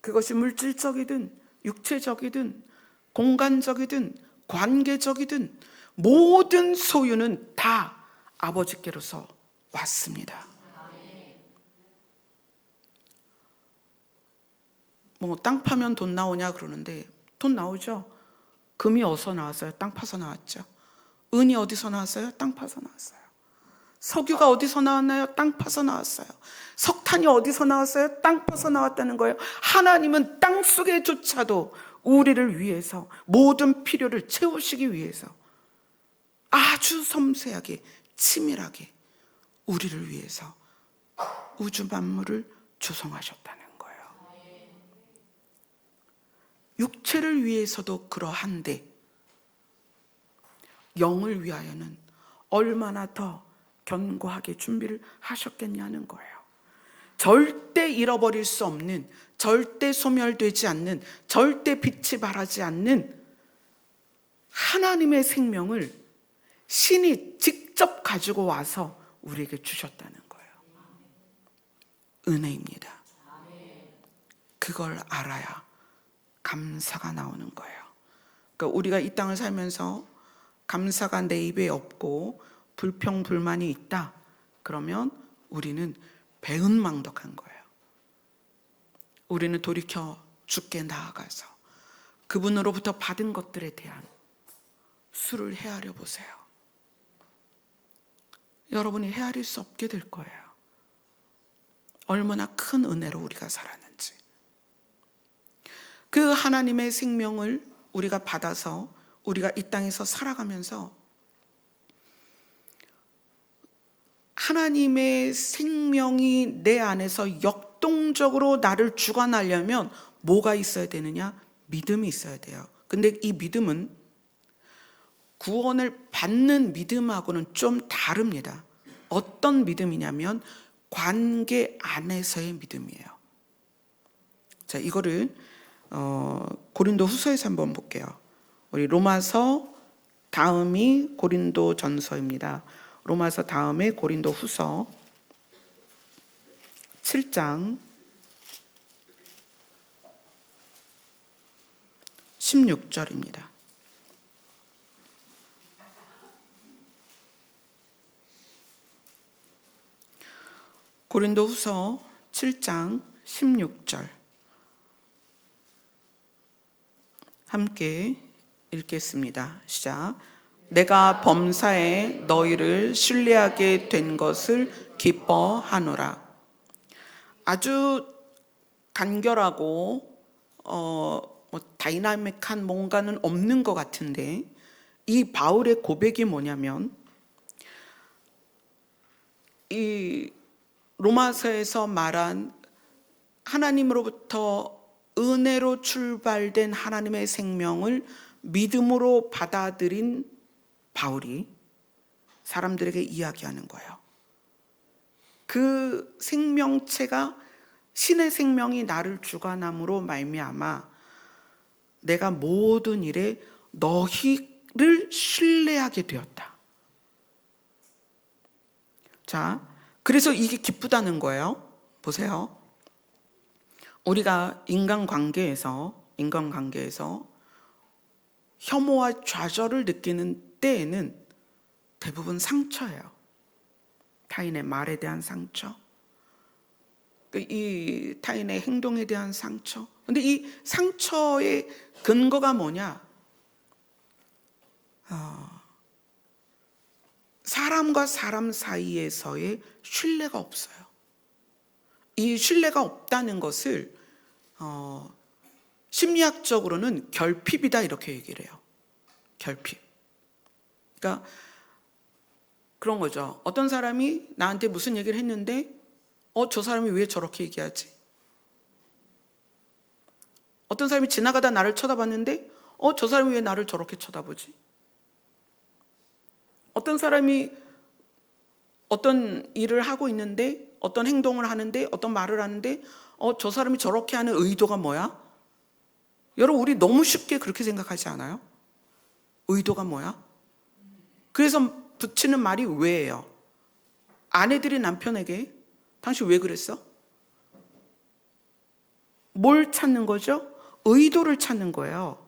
그것이 물질적이든 육체적이든 공간적이든 관계적이든 모든 소유는 다 아버지께로서 왔습니다. 뭐 땅 파면 돈 나오냐 그러는데 돈 나오죠. 금이 어디서 나왔어요? 땅 파서 나왔죠. 은이 어디서 나왔어요? 땅 파서 나왔어요. 석유가 어디서 나왔나요? 땅 파서 나왔어요. 석탄이 어디서 나왔어요? 땅 파서 나왔다는 거예요. 하나님은 땅 속에조차도 우리를 위해서 모든 필요를 채우시기 위해서 아주 섬세하게 치밀하게 우리를 위해서 우주 만물을 조성하셨다는 거예요. 육체를 위해서도 그러한데 영을 위하여는 얼마나 더 견고하게 준비를 하셨겠냐는 거예요. 절대 잃어버릴 수 없는, 절대 소멸되지 않는, 절대 빛이 발하지 않는 하나님의 생명을 신이 직접 가지고 와서 우리에게 주셨다는 거예요. 은혜입니다. 그걸 알아야 감사가 나오는 거예요. 그러니까 우리가 이 땅을 살면서 감사가 내 입에 없고 불평, 불만이 있다. 그러면 우리는 배은망덕한 거예요. 우리는 돌이켜 주께 나아가서 그분으로부터 받은 것들에 대한 수를 헤아려 보세요. 여러분이 헤아릴 수 없게 될 거예요. 얼마나 큰 은혜로 우리가 살았는지. 그 하나님의 생명을 우리가 받아서 우리가 이 땅에서 살아가면서 하나님의 생명이 내 안에서 역동적으로 나를 주관하려면 뭐가 있어야 되느냐? 믿음이 있어야 돼요. 근데 이 믿음은 구원을 받는 믿음하고는 좀 다릅니다. 어떤 믿음이냐면 관계 안에서의 믿음이에요. 자, 이거를 고린도 후서에서 한번 볼게요. 우리 로마서 다음이 고린도 전서입니다. 로마서 다음에 고린도 후서 7장 16절입니다. 고린도 후서 7장 16절 함께 읽겠습니다. 시작. 내가 범사에 너희를 신뢰하게 된 것을 기뻐하노라. 아주 간결하고 다이나믹한 뭔가는 없는 것 같은데 이 바울의 고백이 뭐냐면 이 로마서에서 말한 하나님으로부터 은혜로 출발된 하나님의 생명을 믿음으로 받아들인 바울이 사람들에게 이야기하는 거예요. 그 생명체가 신의 생명이 나를 주관함으로 말미암아 내가 모든 일에 너희를 신뢰하게 되었다. 자, 그래서 이게 기쁘다는 거예요. 보세요. 우리가 인간관계에서 혐오와 좌절을 느끼는 때에는 대부분 상처예요. 타인의 말에 대한 상처, 이 타인의 행동에 대한 상처. 근데 이 상처의 근거가 뭐냐? 사람과 사람 사이에서의 신뢰가 없어요. 이 신뢰가 없다는 것을 심리학적으로는 결핍이다 이렇게 얘기를 해요. 결핍. 그러니까 그런 거죠. 어떤 사람이 나한테 무슨 얘기를 했는데 저 사람이 왜 저렇게 얘기하지? 어떤 사람이 지나가다 나를 쳐다봤는데 저 사람이 왜 나를 저렇게 쳐다보지? 어떤 사람이 어떤 일을 하고 있는데 어떤 행동을 하는데 어떤 말을 하는데 저 사람이 저렇게 하는 의도가 뭐야? 여러분 우리 너무 쉽게 그렇게 생각하지 않아요? 의도가 뭐야? 그래서 붙이는 말이 왜예요? 아내들이 남편에게 당신 왜 그랬어? 뭘 찾는 거죠? 의도를 찾는 거예요.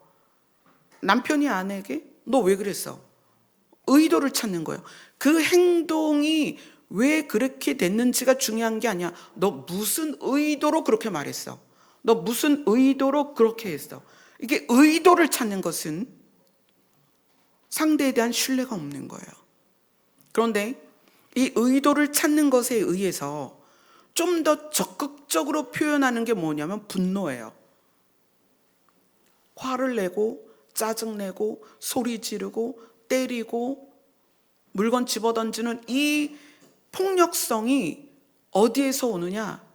남편이 아내에게 너 왜 그랬어? 의도를 찾는 거예요. 그 행동이 왜 그렇게 됐는지가 중요한 게 아니야. 너 무슨 의도로 그렇게 말했어? 너 무슨 의도로 그렇게 했어? 이게 의도를 찾는 것은 상대에 대한 신뢰가 없는 거예요. 그런데 이 의도를 찾는 것에 의해서 좀 더 적극적으로 표현하는 게 뭐냐면 분노예요. 화를 내고 짜증내고 소리 지르고 때리고 물건 집어던지는 이 폭력성이 어디에서 오느냐?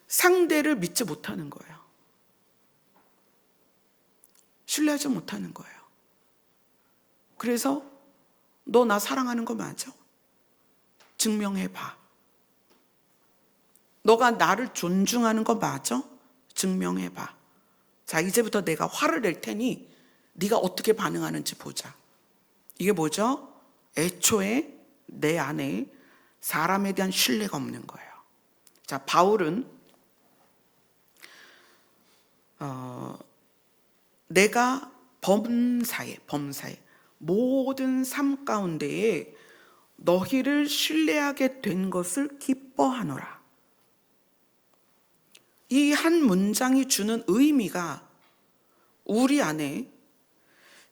상대를 믿지 못하는 거예요. 신뢰하지 못하는 거예요. 그래서 너 나 사랑하는 거 맞아? 증명해봐. 너가 나를 존중하는 거 맞아? 증명해봐. 자, 이제부터 내가 화를 낼 테니 네가 어떻게 반응하는지 보자. 이게 뭐죠? 애초에 내 안에 사람에 대한 신뢰가 없는 거예요. 자, 바울은 내가 범사에 모든 삶 가운데에 너희를 신뢰하게 된 것을 기뻐하노라. 이 한 문장이 주는 의미가 우리 안에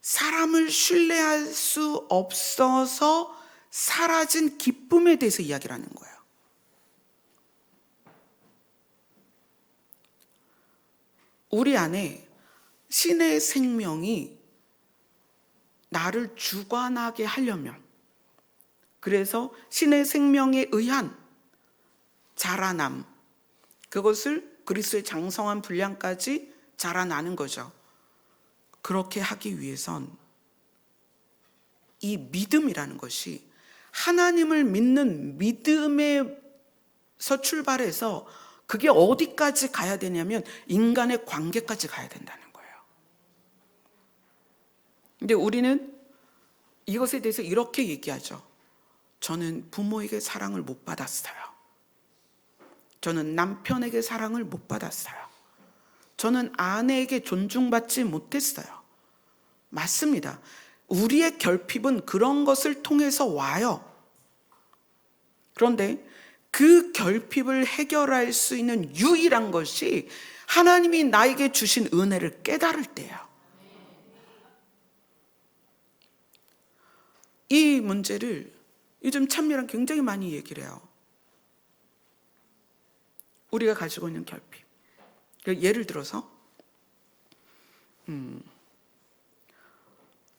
사람을 신뢰할 수 없어서 사라진 기쁨에 대해서 이야기를 하는 거예요. 우리 안에 신의 생명이 나를 주관하게 하려면, 그래서 신의 생명에 의한 자라남, 그것을 그리스도의 장성한 분량까지 자라나는 거죠. 그렇게 하기 위해선 이 믿음이라는 것이 하나님을 믿는 믿음에서 출발해서 그게 어디까지 가야 되냐면 인간의 관계까지 가야 된다는 거예요. 근데 우리는 이것에 대해서 이렇게 얘기하죠. 저는 부모에게 사랑을 못 받았어요. 저는 남편에게 사랑을 못 받았어요. 저는 아내에게 존중받지 못했어요. 맞습니다. 우리의 결핍은 그런 것을 통해서 와요. 그런데 그 결핍을 해결할 수 있는 유일한 것이 하나님이 나에게 주신 은혜를 깨달을 때예요. 이 문제를 요즘 찬미랑 굉장히 많이 얘기를 해요. 우리가 가지고 있는 결핍. 예를 들어서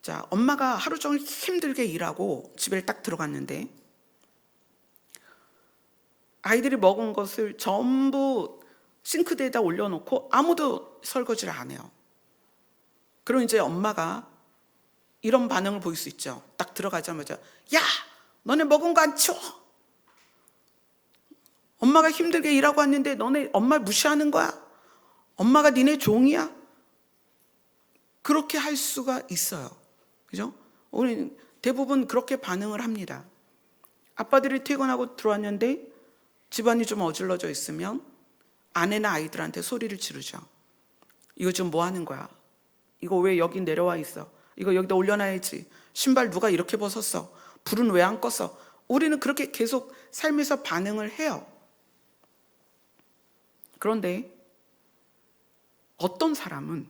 자, 엄마가 하루 종일 힘들게 일하고 집에 딱 들어갔는데 아이들이 먹은 것을 전부 싱크대에다 올려놓고 아무도 설거지를 안 해요. 그럼 이제 엄마가 이런 반응을 보일 수 있죠. 딱 들어가자마자 야! 너네 먹은 거 안 치워? 엄마가 힘들게 일하고 왔는데 너네 엄마 무시하는 거야? 엄마가 니네 종이야? 그렇게 할 수가 있어요. 그죠? 우리는 대부분 그렇게 반응을 합니다. 아빠들이 퇴근하고 들어왔는데 집안이 좀 어질러져 있으면 아내나 아이들한테 소리를 지르죠. 이거 지금 뭐 하는 거야? 이거 왜 여기 내려와 있어? 이거 여기다 올려놔야지. 신발 누가 이렇게 벗었어? 불은 왜 안 껐어? 우리는 그렇게 계속 삶에서 반응을 해요. 그런데 어떤 사람은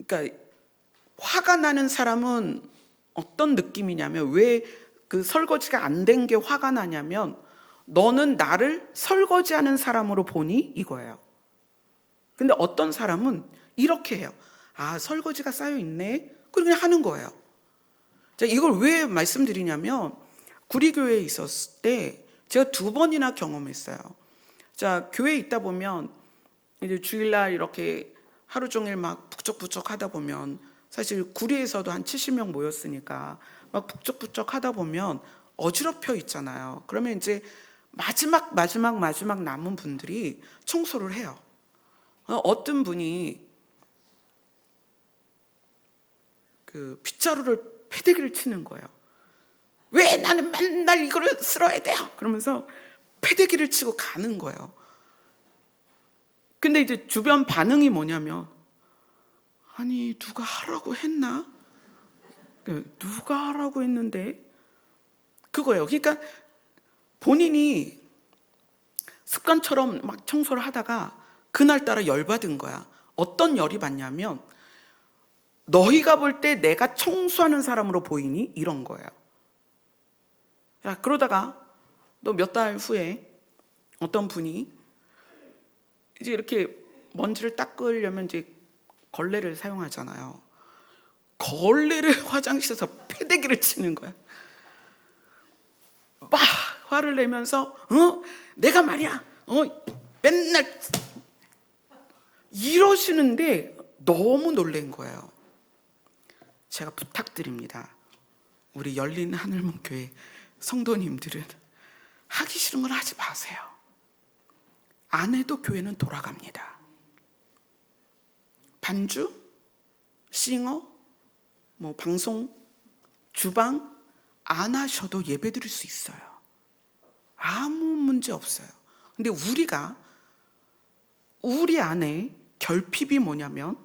그러니까 화가 나는 사람은 어떤 느낌이냐면, 왜 그 설거지가 안 된 게 화가 나냐면 너는 나를 설거지하는 사람으로 보니 이거예요. 근데 어떤 사람은 이렇게 해요. 아, 설거지가 쌓여 있네. 그냥 하는 거예요. 자, 이걸 왜 말씀드리냐면 구리교회에 있었을 때 제가 2번이나 경험했어요. 자, 교회에 있다 보면 이제 주일날 이렇게 하루 종일 막 북적북적 하다 보면, 사실 구리에서도 한 70명 모였으니까 막 북적북적 하다 보면 어지럽혀 있잖아요. 그러면 이제 마지막 남은 분들이 청소를 해요. 어떤 분이 그 빗자루를 패대기를 치는 거예요. 왜 나는 맨날 이거를 쓸어야 돼요? 그러면서 패대기를 치고 가는 거예요. 근데 이제 주변 반응이 뭐냐면, 아니 누가 하라고 했나? 누가 하라고 했는데? 그거예요. 그러니까 본인이 습관처럼 막 청소를 하다가 그날따라 열받은 거야. 어떤 열이 받냐면, 너희가 볼 때 내가 청소하는 사람으로 보이니? 이런 거예요. 자, 그러다가 또 몇 달 후에 어떤 분이 이제 이렇게 먼지를 닦으려면 이제 걸레를 사용하잖아요. 걸레를 화장실에서 패대기를 치는 거야. 막 화를 내면서 내가 말이야 맨날 이러시는데 너무 놀란 거예요. 제가 부탁드립니다. 우리 열린 하늘문교회 성도님들은 하기 싫은 건 하지 마세요. 안 해도 교회는 돌아갑니다. 반주, 싱어, 뭐 방송, 주방 안 하셔도 예배 드릴 수 있어요. 아무 문제 없어요. 근데 우리 안에 결핍이 뭐냐면,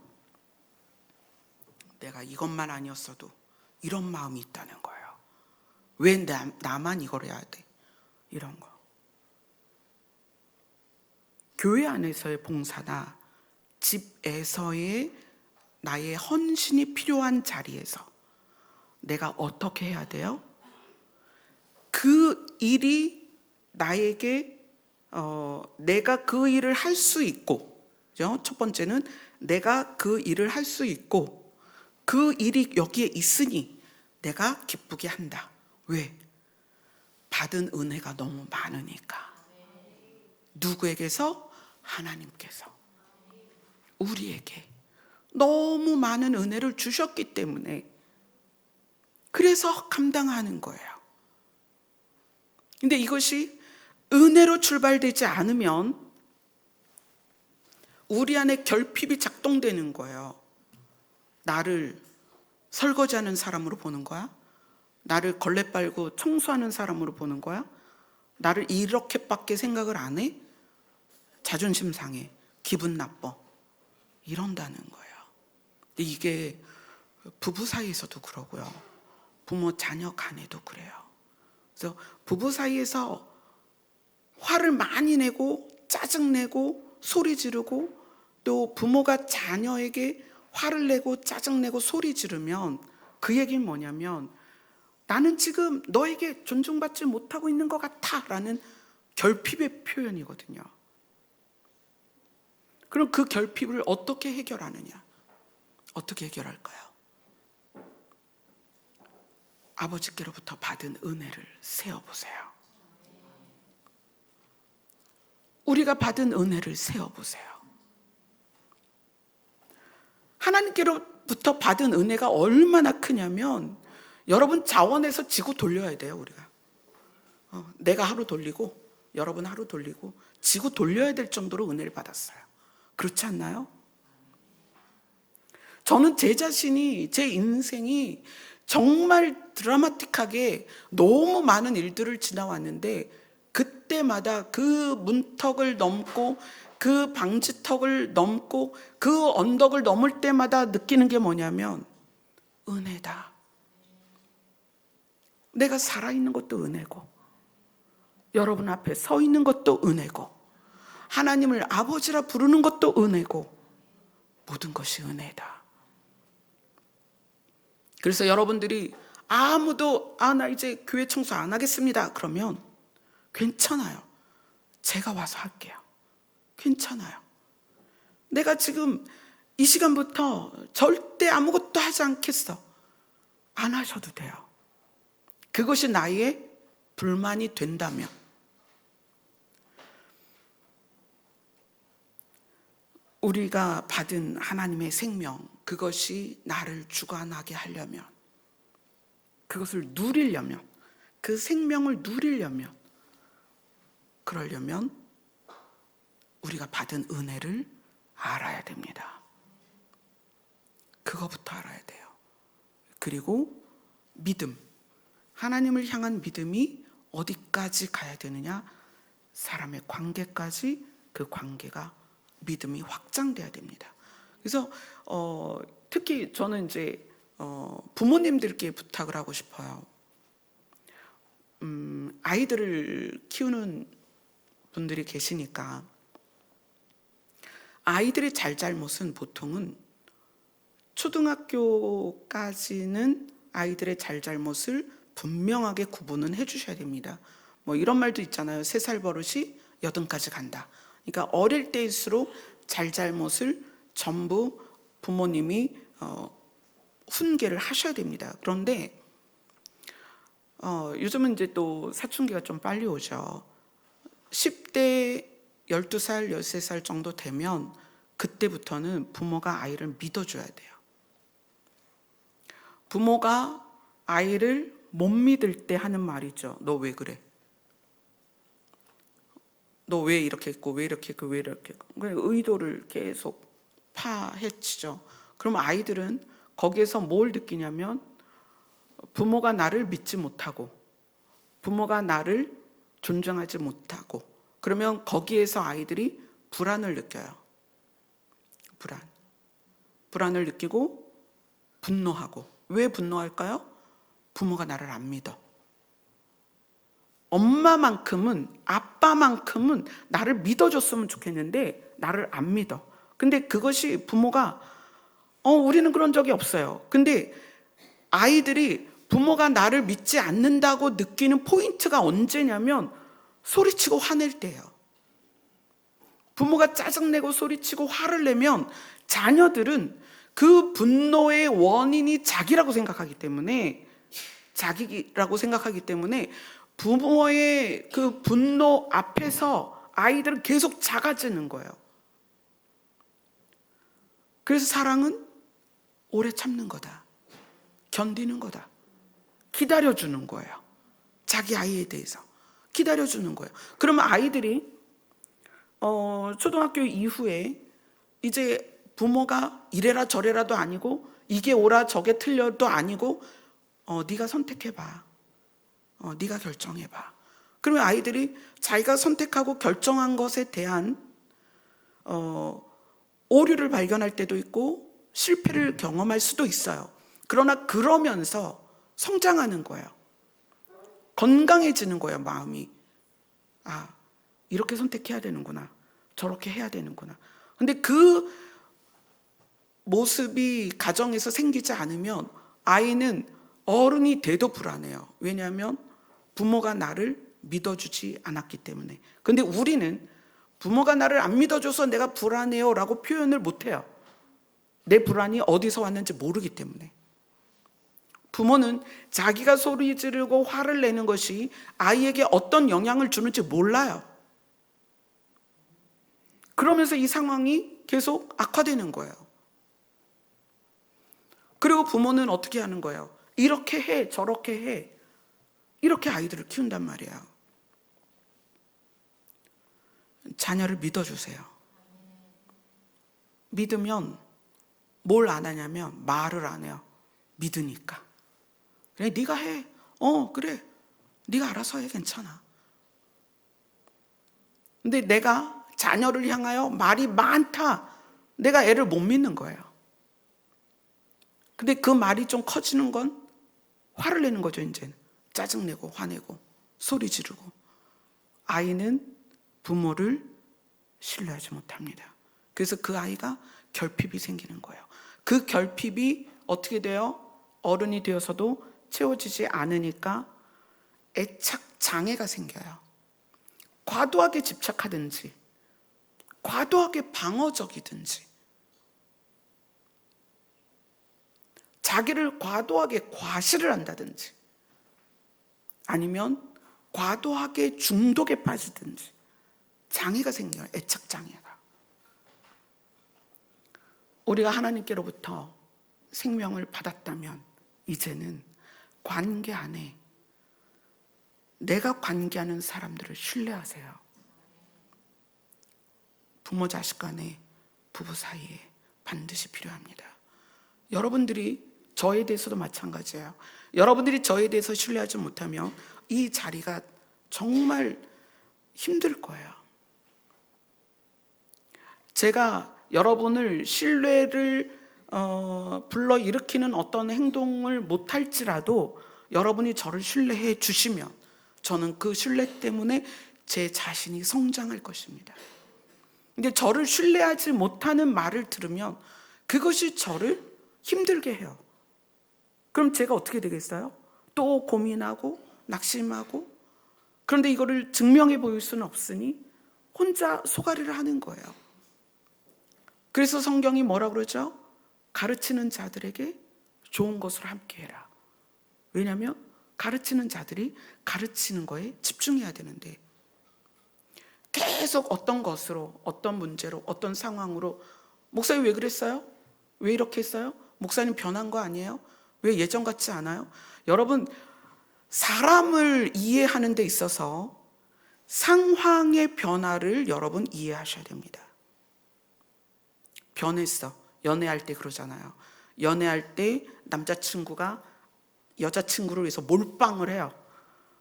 내가 이것만 아니었어도 이런 마음이 있다는 거예요. 왜 나만 이걸 해야 돼? 이런 거. 교회 안에서의 봉사나 집에서의 나의 헌신이 필요한 자리에서 내가 어떻게 해야 돼요? 그 일이 나에게 내가 그 일을 할 수 있고, 그죠? 첫 번째는 내가 그 일을 할 수 있고 그 일이 여기에 있으니 내가 기쁘게 한다. 왜? 받은 은혜가 너무 많으니까. 누구에게서? 하나님께서 우리에게 너무 많은 은혜를 주셨기 때문에 그래서 감당하는 거예요. 근데 이것이 은혜로 출발되지 않으면 우리 안에 결핍이 작동되는 거예요. 나를 설거지하는 사람으로 보는 거야? 나를 걸레 빨고 청소하는 사람으로 보는 거야? 나를 이렇게밖에 생각을 안 해? 자존심 상해, 기분 나빠, 이런다는 거예요. 근데 이게 부부 사이에서도 그러고요, 부모 자녀 간에도 그래요. 그래서 부부 사이에서 화를 많이 내고 짜증내고 소리 지르고, 또 부모가 자녀에게 화를 내고 짜증내고 소리 지르면 그 얘기는 뭐냐면 나는 지금 너에게 존중받지 못하고 있는 것 같아 라는 결핍의 표현이거든요. 그럼 그 결핍을 어떻게 해결하느냐? 어떻게 해결할까요? 아버지께로부터 받은 은혜를 세어보세요. 우리가 받은 은혜를 세어보세요. 하나님께로부터 받은 은혜가 얼마나 크냐면 여러분 자원에서 지고 돌려야 돼요. 우리가 내가 하루 돌리고 여러분 하루 돌리고 지고 돌려야 될 정도로 은혜를 받았어요. 그렇지 않나요? 저는 제 자신이, 제 인생이 정말 드라마틱하게 너무 많은 일들을 지나왔는데 그때마다 그 문턱을 넘고 그 방지턱을 넘고 그 언덕을 넘을 때마다 느끼는 게 뭐냐면 은혜다. 내가 살아있는 것도 은혜고 여러분 앞에 서 있는 것도 은혜고 하나님을 아버지라 부르는 것도 은혜고 모든 것이 은혜다. 그래서 여러분들이 아무도 나 이제 교회 청소 안 하겠습니다 그러면 괜찮아요. 제가 와서 할게요. 괜찮아요. 내가 지금 이 시간부터 절대 아무것도 하지 않겠어. 안 하셔도 돼요. 그것이 나의 불만이 된다면. 우리가 받은 하나님의 생명, 그것이 나를 주관하게 하려면, 그것을 누리려면, 그 생명을 누리려면, 그러려면 우리가 받은 은혜를 알아야 됩니다. 그거부터 알아야 돼요. 그리고 믿음, 하나님을 향한 믿음이 어디까지 가야 되느냐? 사람의 관계까지, 그 관계가 믿음이 확장돼야 됩니다. 그래서 특히 저는 이제 부모님들께 부탁을 하고 싶어요. 아이들을 키우는 분들이 계시니까 아이들의 잘잘못은 보통은 초등학교까지는 아이들의 잘잘못을 분명하게 구분은 해주셔야 됩니다. 뭐 이런 말도 있잖아요. 3살 버릇이 8까지 간다. 그러니까 어릴 때일수록 잘잘못을 전부 부모님이 훈계를 하셔야 됩니다. 그런데 요즘은 이제 또 사춘기가 좀 빨리 오죠. 10대 12살, 13살 정도 되면 그때부터는 부모가 아이를 믿어줘야 돼요. 부모가 아이를 못 믿을 때 하는 말이죠. 너 왜 그래? 너 왜 이렇게 했고 왜 이렇게 했고 왜 이렇게 했고, 의도를 계속 파헤치죠. 그럼 아이들은 거기에서 뭘 느끼냐면 부모가 나를 믿지 못하고 부모가 나를 존중하지 못하고, 그러면 거기에서 아이들이 불안을 느껴요. 불안을 느끼고 분노하고. 왜 분노할까요? 부모가 나를 안 믿어. 엄마만큼은, 아빠만큼은 나를 믿어줬으면 좋겠는데 나를 안 믿어. 근데 그것이 부모가 우리는 그런 적이 없어요. 근데 아이들이 부모가 나를 믿지 않는다고 느끼는 포인트가 언제냐면 소리치고 화낼 때예요. 부모가 짜증내고 소리치고 화를 내면 자녀들은 그 분노의 원인이 자기라고 생각하기 때문에 부모의 그 분노 앞에서 아이들은 계속 작아지는 거예요. 그래서 사랑은 오래 참는 거다. 견디는 거다. 기다려주는 거예요. 자기 아이에 대해서 기다려주는 거예요. 그러면 아이들이 초등학교 이후에 이제 부모가 이래라 저래라도 아니고 이게 옳아 저게 틀려도 아니고 네가 선택해봐. 네가 결정해봐. 그러면 아이들이 자기가 선택하고 결정한 것에 대한 오류를 발견할 때도 있고 실패를 경험할 수도 있어요. 그러나 그러면서 성장하는 거예요. 건강해지는 거예요, 마음이. 아, 이렇게 선택해야 되는구나. 저렇게 해야 되는구나. 근데 그 모습이 가정에서 생기지 않으면 아이는 어른이 돼도 불안해요. 왜냐하면 부모가 나를 믿어주지 않았기 때문에. 근데 우리는 부모가 나를 안 믿어줘서 내가 불안해요 라고 표현을 못해요. 내 불안이 어디서 왔는지 모르기 때문에. 부모는 자기가 소리 지르고 화를 내는 것이 아이에게 어떤 영향을 주는지 몰라요. 그러면서 이 상황이 계속 악화되는 거예요. 그리고 부모는 어떻게 하는 거예요? 이렇게 해, 저렇게 해. 이렇게 아이들을 키운단 말이에요. 자녀를 믿어주세요. 믿으면 뭘 안 하냐면 말을 안 해요. 믿으니까. 그래, 네가 해. 그래. 네가 알아서 해. 괜찮아. 근데 내가 자녀를 향하여 말이 많다. 내가 애를 못 믿는 거예요. 근데 그 말이 좀 커지는 건 화를 내는 거죠, 이제는. 짜증내고 화내고 소리 지르고. 아이는 부모를 신뢰하지 못합니다. 그래서 그 아이가 결핍이 생기는 거예요. 그 결핍이 어떻게 돼요? 어른이 되어서도 채워지지 않으니까 애착 장애가 생겨요. 과도하게 집착하든지 과도하게 방어적이든지 자기를 과도하게 과시를 한다든지 아니면 과도하게 중독에 빠지든지 장애가 생겨요. 애착 장애가. 우리가 하나님께로부터 생명을 받았다면 이제는 관계 안에 내가 관계하는 사람들을 신뢰하세요. 부모 자식 간에 부부 사이에 반드시 필요합니다. 여러분들이 저에 대해서도 마찬가지예요. 여러분들이 저에 대해서 신뢰하지 못하면 이 자리가 정말 힘들 거예요. 제가 여러분을 신뢰를 불러일으키는 어떤 행동을 못할지라도 여러분이 저를 신뢰해 주시면 저는 그 신뢰 때문에 제 자신이 성장할 것입니다. 근데 저를 신뢰하지 못하는 말을 들으면 그것이 저를 힘들게 해요. 그럼 제가 어떻게 되겠어요? 또 고민하고 낙심하고. 그런데 이거를 증명해 보일 수는 없으니 혼자 소가리를 하는 거예요. 그래서 성경이 뭐라고 그러죠? 가르치는 자들에게 좋은 것으로 함께해라. 왜냐하면 가르치는 자들이 가르치는 거에 집중해야 되는데 계속 어떤 것으로, 어떤 문제로, 어떤 상황으로 목사님 왜 그랬어요? 왜 이렇게 했어요? 목사님 변한 거 아니에요? 왜 예전 같지 않아요? 여러분, 사람을 이해하는 데 있어서 상황의 변화를 여러분 이해하셔야 됩니다. 변했어. 연애할 때 그러잖아요. 연애할 때 남자친구가 여자친구를 위해서 몰빵을 해요.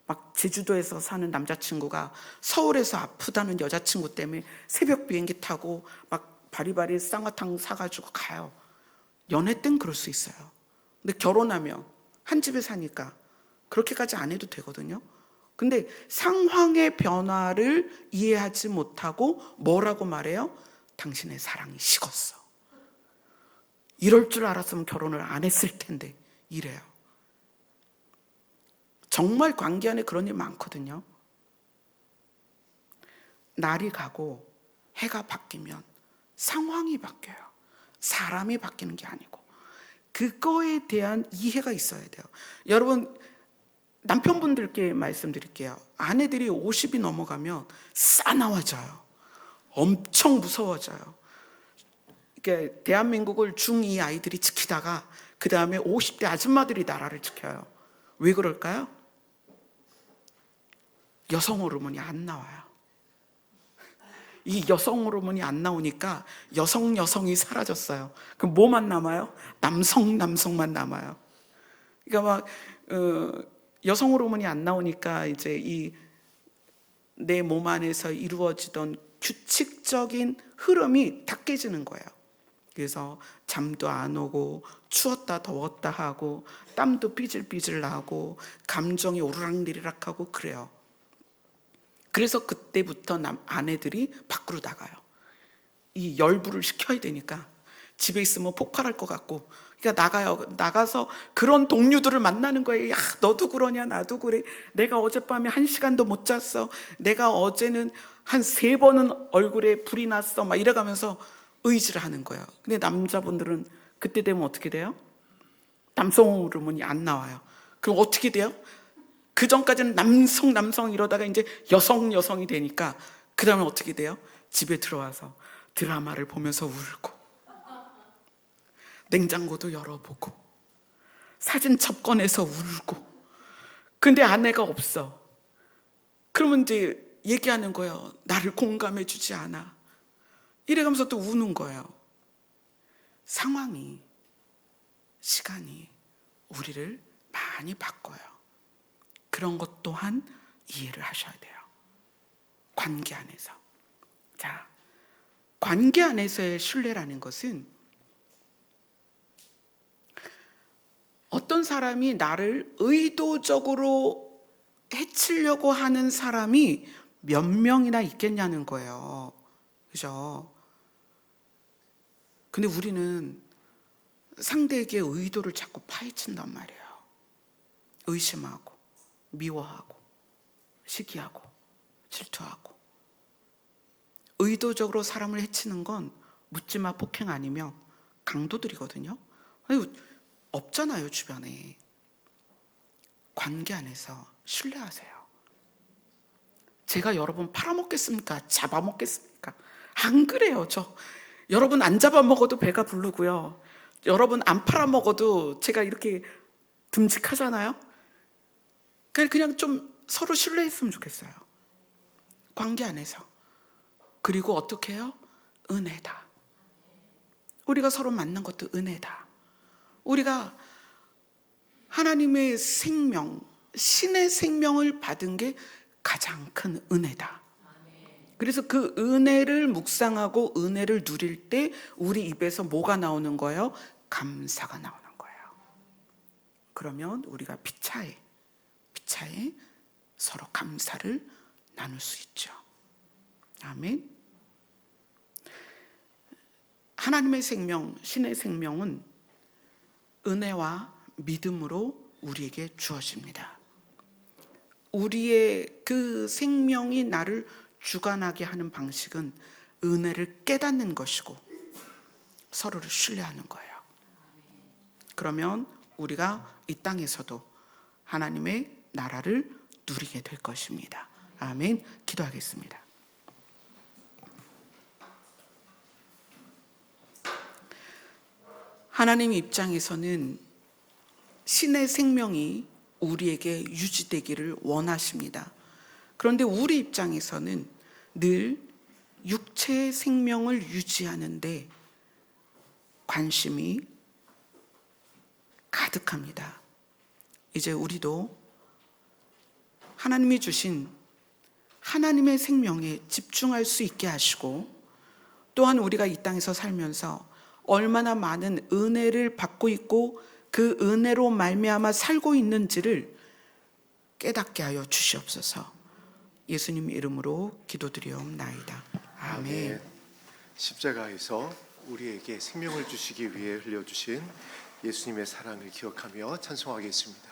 막 제주도에서 사는 남자친구가 서울에서 아프다는 여자친구 때문에 새벽 비행기 타고 막 바리바리 쌍화탕 사가지고 가요. 연애 땐 그럴 수 있어요. 근데 결혼하면 한 집에 사니까 그렇게까지 안 해도 되거든요. 근데 상황의 변화를 이해하지 못하고 뭐라고 말해요? 당신의 사랑이 식었어. 이럴 줄 알았으면 결혼을 안 했을 텐데 이래요. 정말 관계 안에 그런 일 많거든요. 날이 가고 해가 바뀌면 상황이 바뀌어요. 사람이 바뀌는 게 아니고 그거에 대한 이해가 있어야 돼요. 여러분, 남편분들께 말씀드릴게요. 아내들이 50이 넘어가면 싸나워져요. 엄청 무서워져요. 그러니까 대한민국을 중2 아이들이 지키다가 그 다음에 50대 아줌마들이 나라를 지켜요. 왜 그럴까요? 여성 호르몬이 안 나와요. 이 여성 호르몬이 안 나오니까 여성이 사라졌어요. 그럼 뭐만 남아요? 남성만 남아요. 그러니까 막 여성 호르몬이 안 나오니까 이제 이 내 몸 안에서 이루어지던 규칙적인 흐름이 다 깨지는 거예요. 그래서 잠도 안 오고 추웠다 더웠다 하고 땀도 삐질삐질 나고 감정이 오르락내리락 하고 그래요. 그래서 그때부터 아내들이 밖으로 나가요. 이 열불을 식혀야 되니까 집에 있으면 폭발할 것 같고, 그러니까 나가요. 나가서 그런 동료들을 만나는 거예요. 야, 너도 그러냐, 나도 그래. 내가 어젯밤에 1시간도 못 잤어. 내가 어제는 한 3번은 얼굴에 불이 났어. 막 이래가면서 의지를 하는 거예요. 근데 남자분들은 그때 되면 어떻게 돼요? 남성 호르몬이 안 나와요. 그럼 어떻게 돼요? 그 전까지는 남성 이러다가 이제 여성이 되니까 그 다음에 어떻게 돼요? 집에 들어와서 드라마를 보면서 울고 냉장고도 열어보고 사진첩 꺼내서 울고. 근데 아내가 없어. 그러면 이제 얘기하는 거예요. 나를 공감해 주지 않아. 이래가면서 또 우는 거예요. 상황이, 시간이 우리를 많이 바꿔요. 그런 것 또한 이해를 하셔야 돼요. 관계 안에서. 자, 관계 안에서의 신뢰라는 것은 어떤 사람이 나를 의도적으로 해치려고 하는 사람이 몇 명이나 있겠냐는 거예요. 그죠? 근데 우리는 상대에게 의도를 자꾸 파헤친단 말이에요. 의심하고, 미워하고, 시기하고, 질투하고. 의도적으로 사람을 해치는 건 묻지마 폭행 아니면 강도들이거든요. 아니, 없잖아요, 주변에. 관계 안에서 신뢰하세요. 제가 여러분 팔아먹겠습니까? 잡아먹겠습니까? 안 그래요. 여러분 안 잡아먹어도 배가 부르고요. 여러분 안 팔아먹어도 제가 이렇게 듬직하잖아요. 그냥 좀 서로 신뢰했으면 좋겠어요. 관계 안에서. 그리고 어떻게 해요? 은혜다. 우리가 서로 만난 것도 은혜다. 우리가 하나님의 생명, 신의 생명을 받은 게 가장 큰 은혜다. 그래서 그 은혜를 묵상하고 은혜를 누릴 때 우리 입에서 뭐가 나오는 거예요? 감사가 나오는 거예요. 그러면 우리가 피차에 서로 감사를 나눌 수 있죠. 아멘. 하나님의 생명, 신의 생명은 은혜와 믿음으로 우리에게 주어집니다. 우리의 그 생명이 나를 주관하게 하는 방식은 은혜를 깨닫는 것이고 서로를 신뢰하는 거예요. 그러면 우리가 이 땅에서도 하나님의 나라를 누리게 될 것입니다. 아멘. 기도하겠습니다. 하나님 입장에서는 신의 생명이 우리에게 유지되기를 원하십니다. 그런데 우리 입장에서는 늘 육체의 생명을 유지하는데 관심이 가득합니다. 이제 우리도 하나님이 주신 하나님의 생명에 집중할 수 있게 하시고, 또한 우리가 이 땅에서 살면서 얼마나 많은 은혜를 받고 있고 그 은혜로 말미암아 살고 있는지를 깨닫게 하여 주시옵소서. 예수님 이름으로 기도드리옵나이다. 아멘. 십자가에서 우리에게 생명을 주시기 위해 흘려주신 예수님의 사랑을 기억하며 찬송하겠습니다.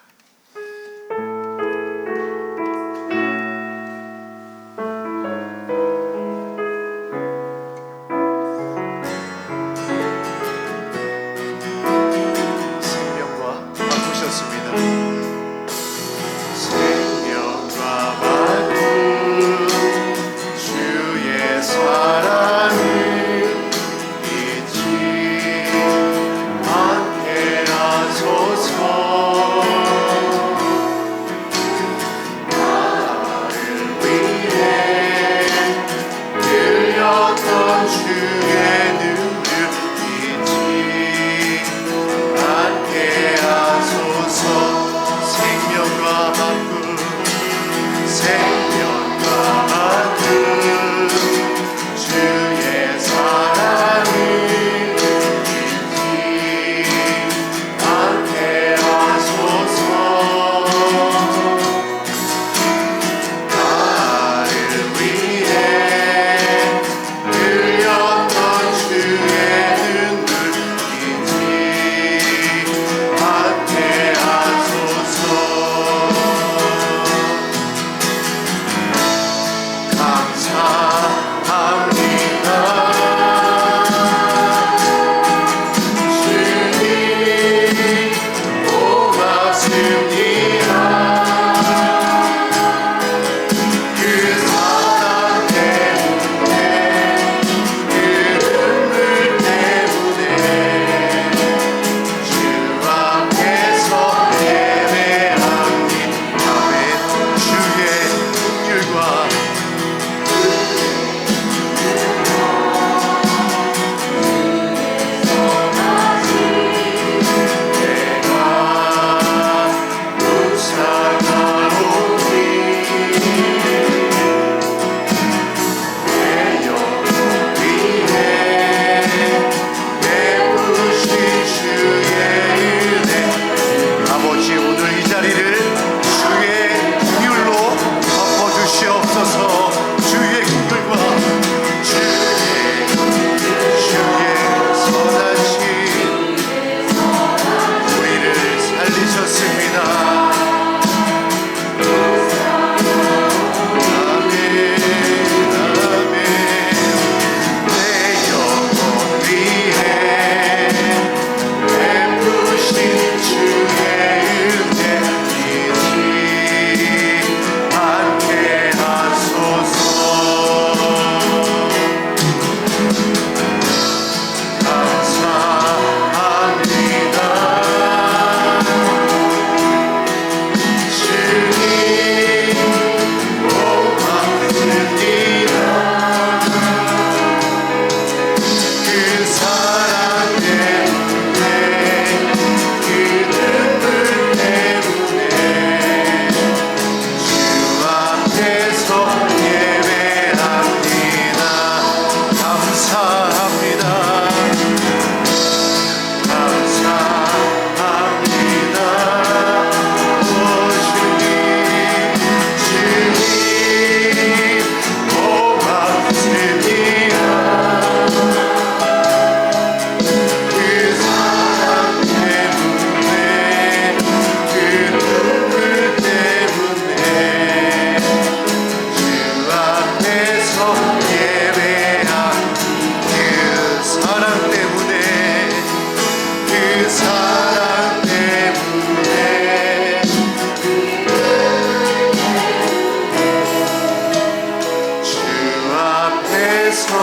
위해서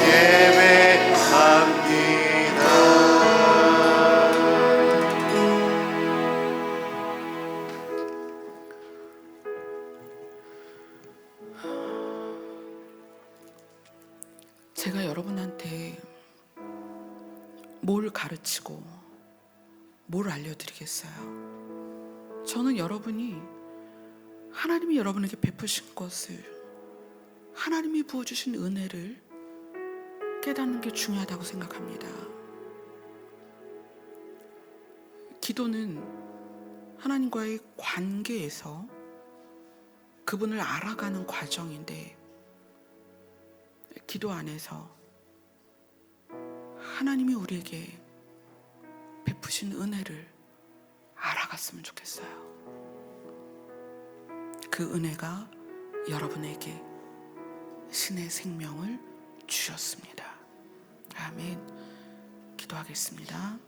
예배합니다. 제가 여러분한테 뭘 가르치고 뭘 알려드리겠어요? 저는 여러분이 하나님이 여러분에게 베푸신 것을, 하나님이 부어주신 은혜를 깨닫는 게 중요하다고 생각합니다. 기도는 하나님과의 관계에서 그분을 알아가는 과정인데, 기도 안에서 하나님이 우리에게 베푸신 은혜를 알아갔으면 좋겠어요. 그 은혜가 여러분에게 신의 생명을 주셨습니다. 아멘. 기도하겠습니다.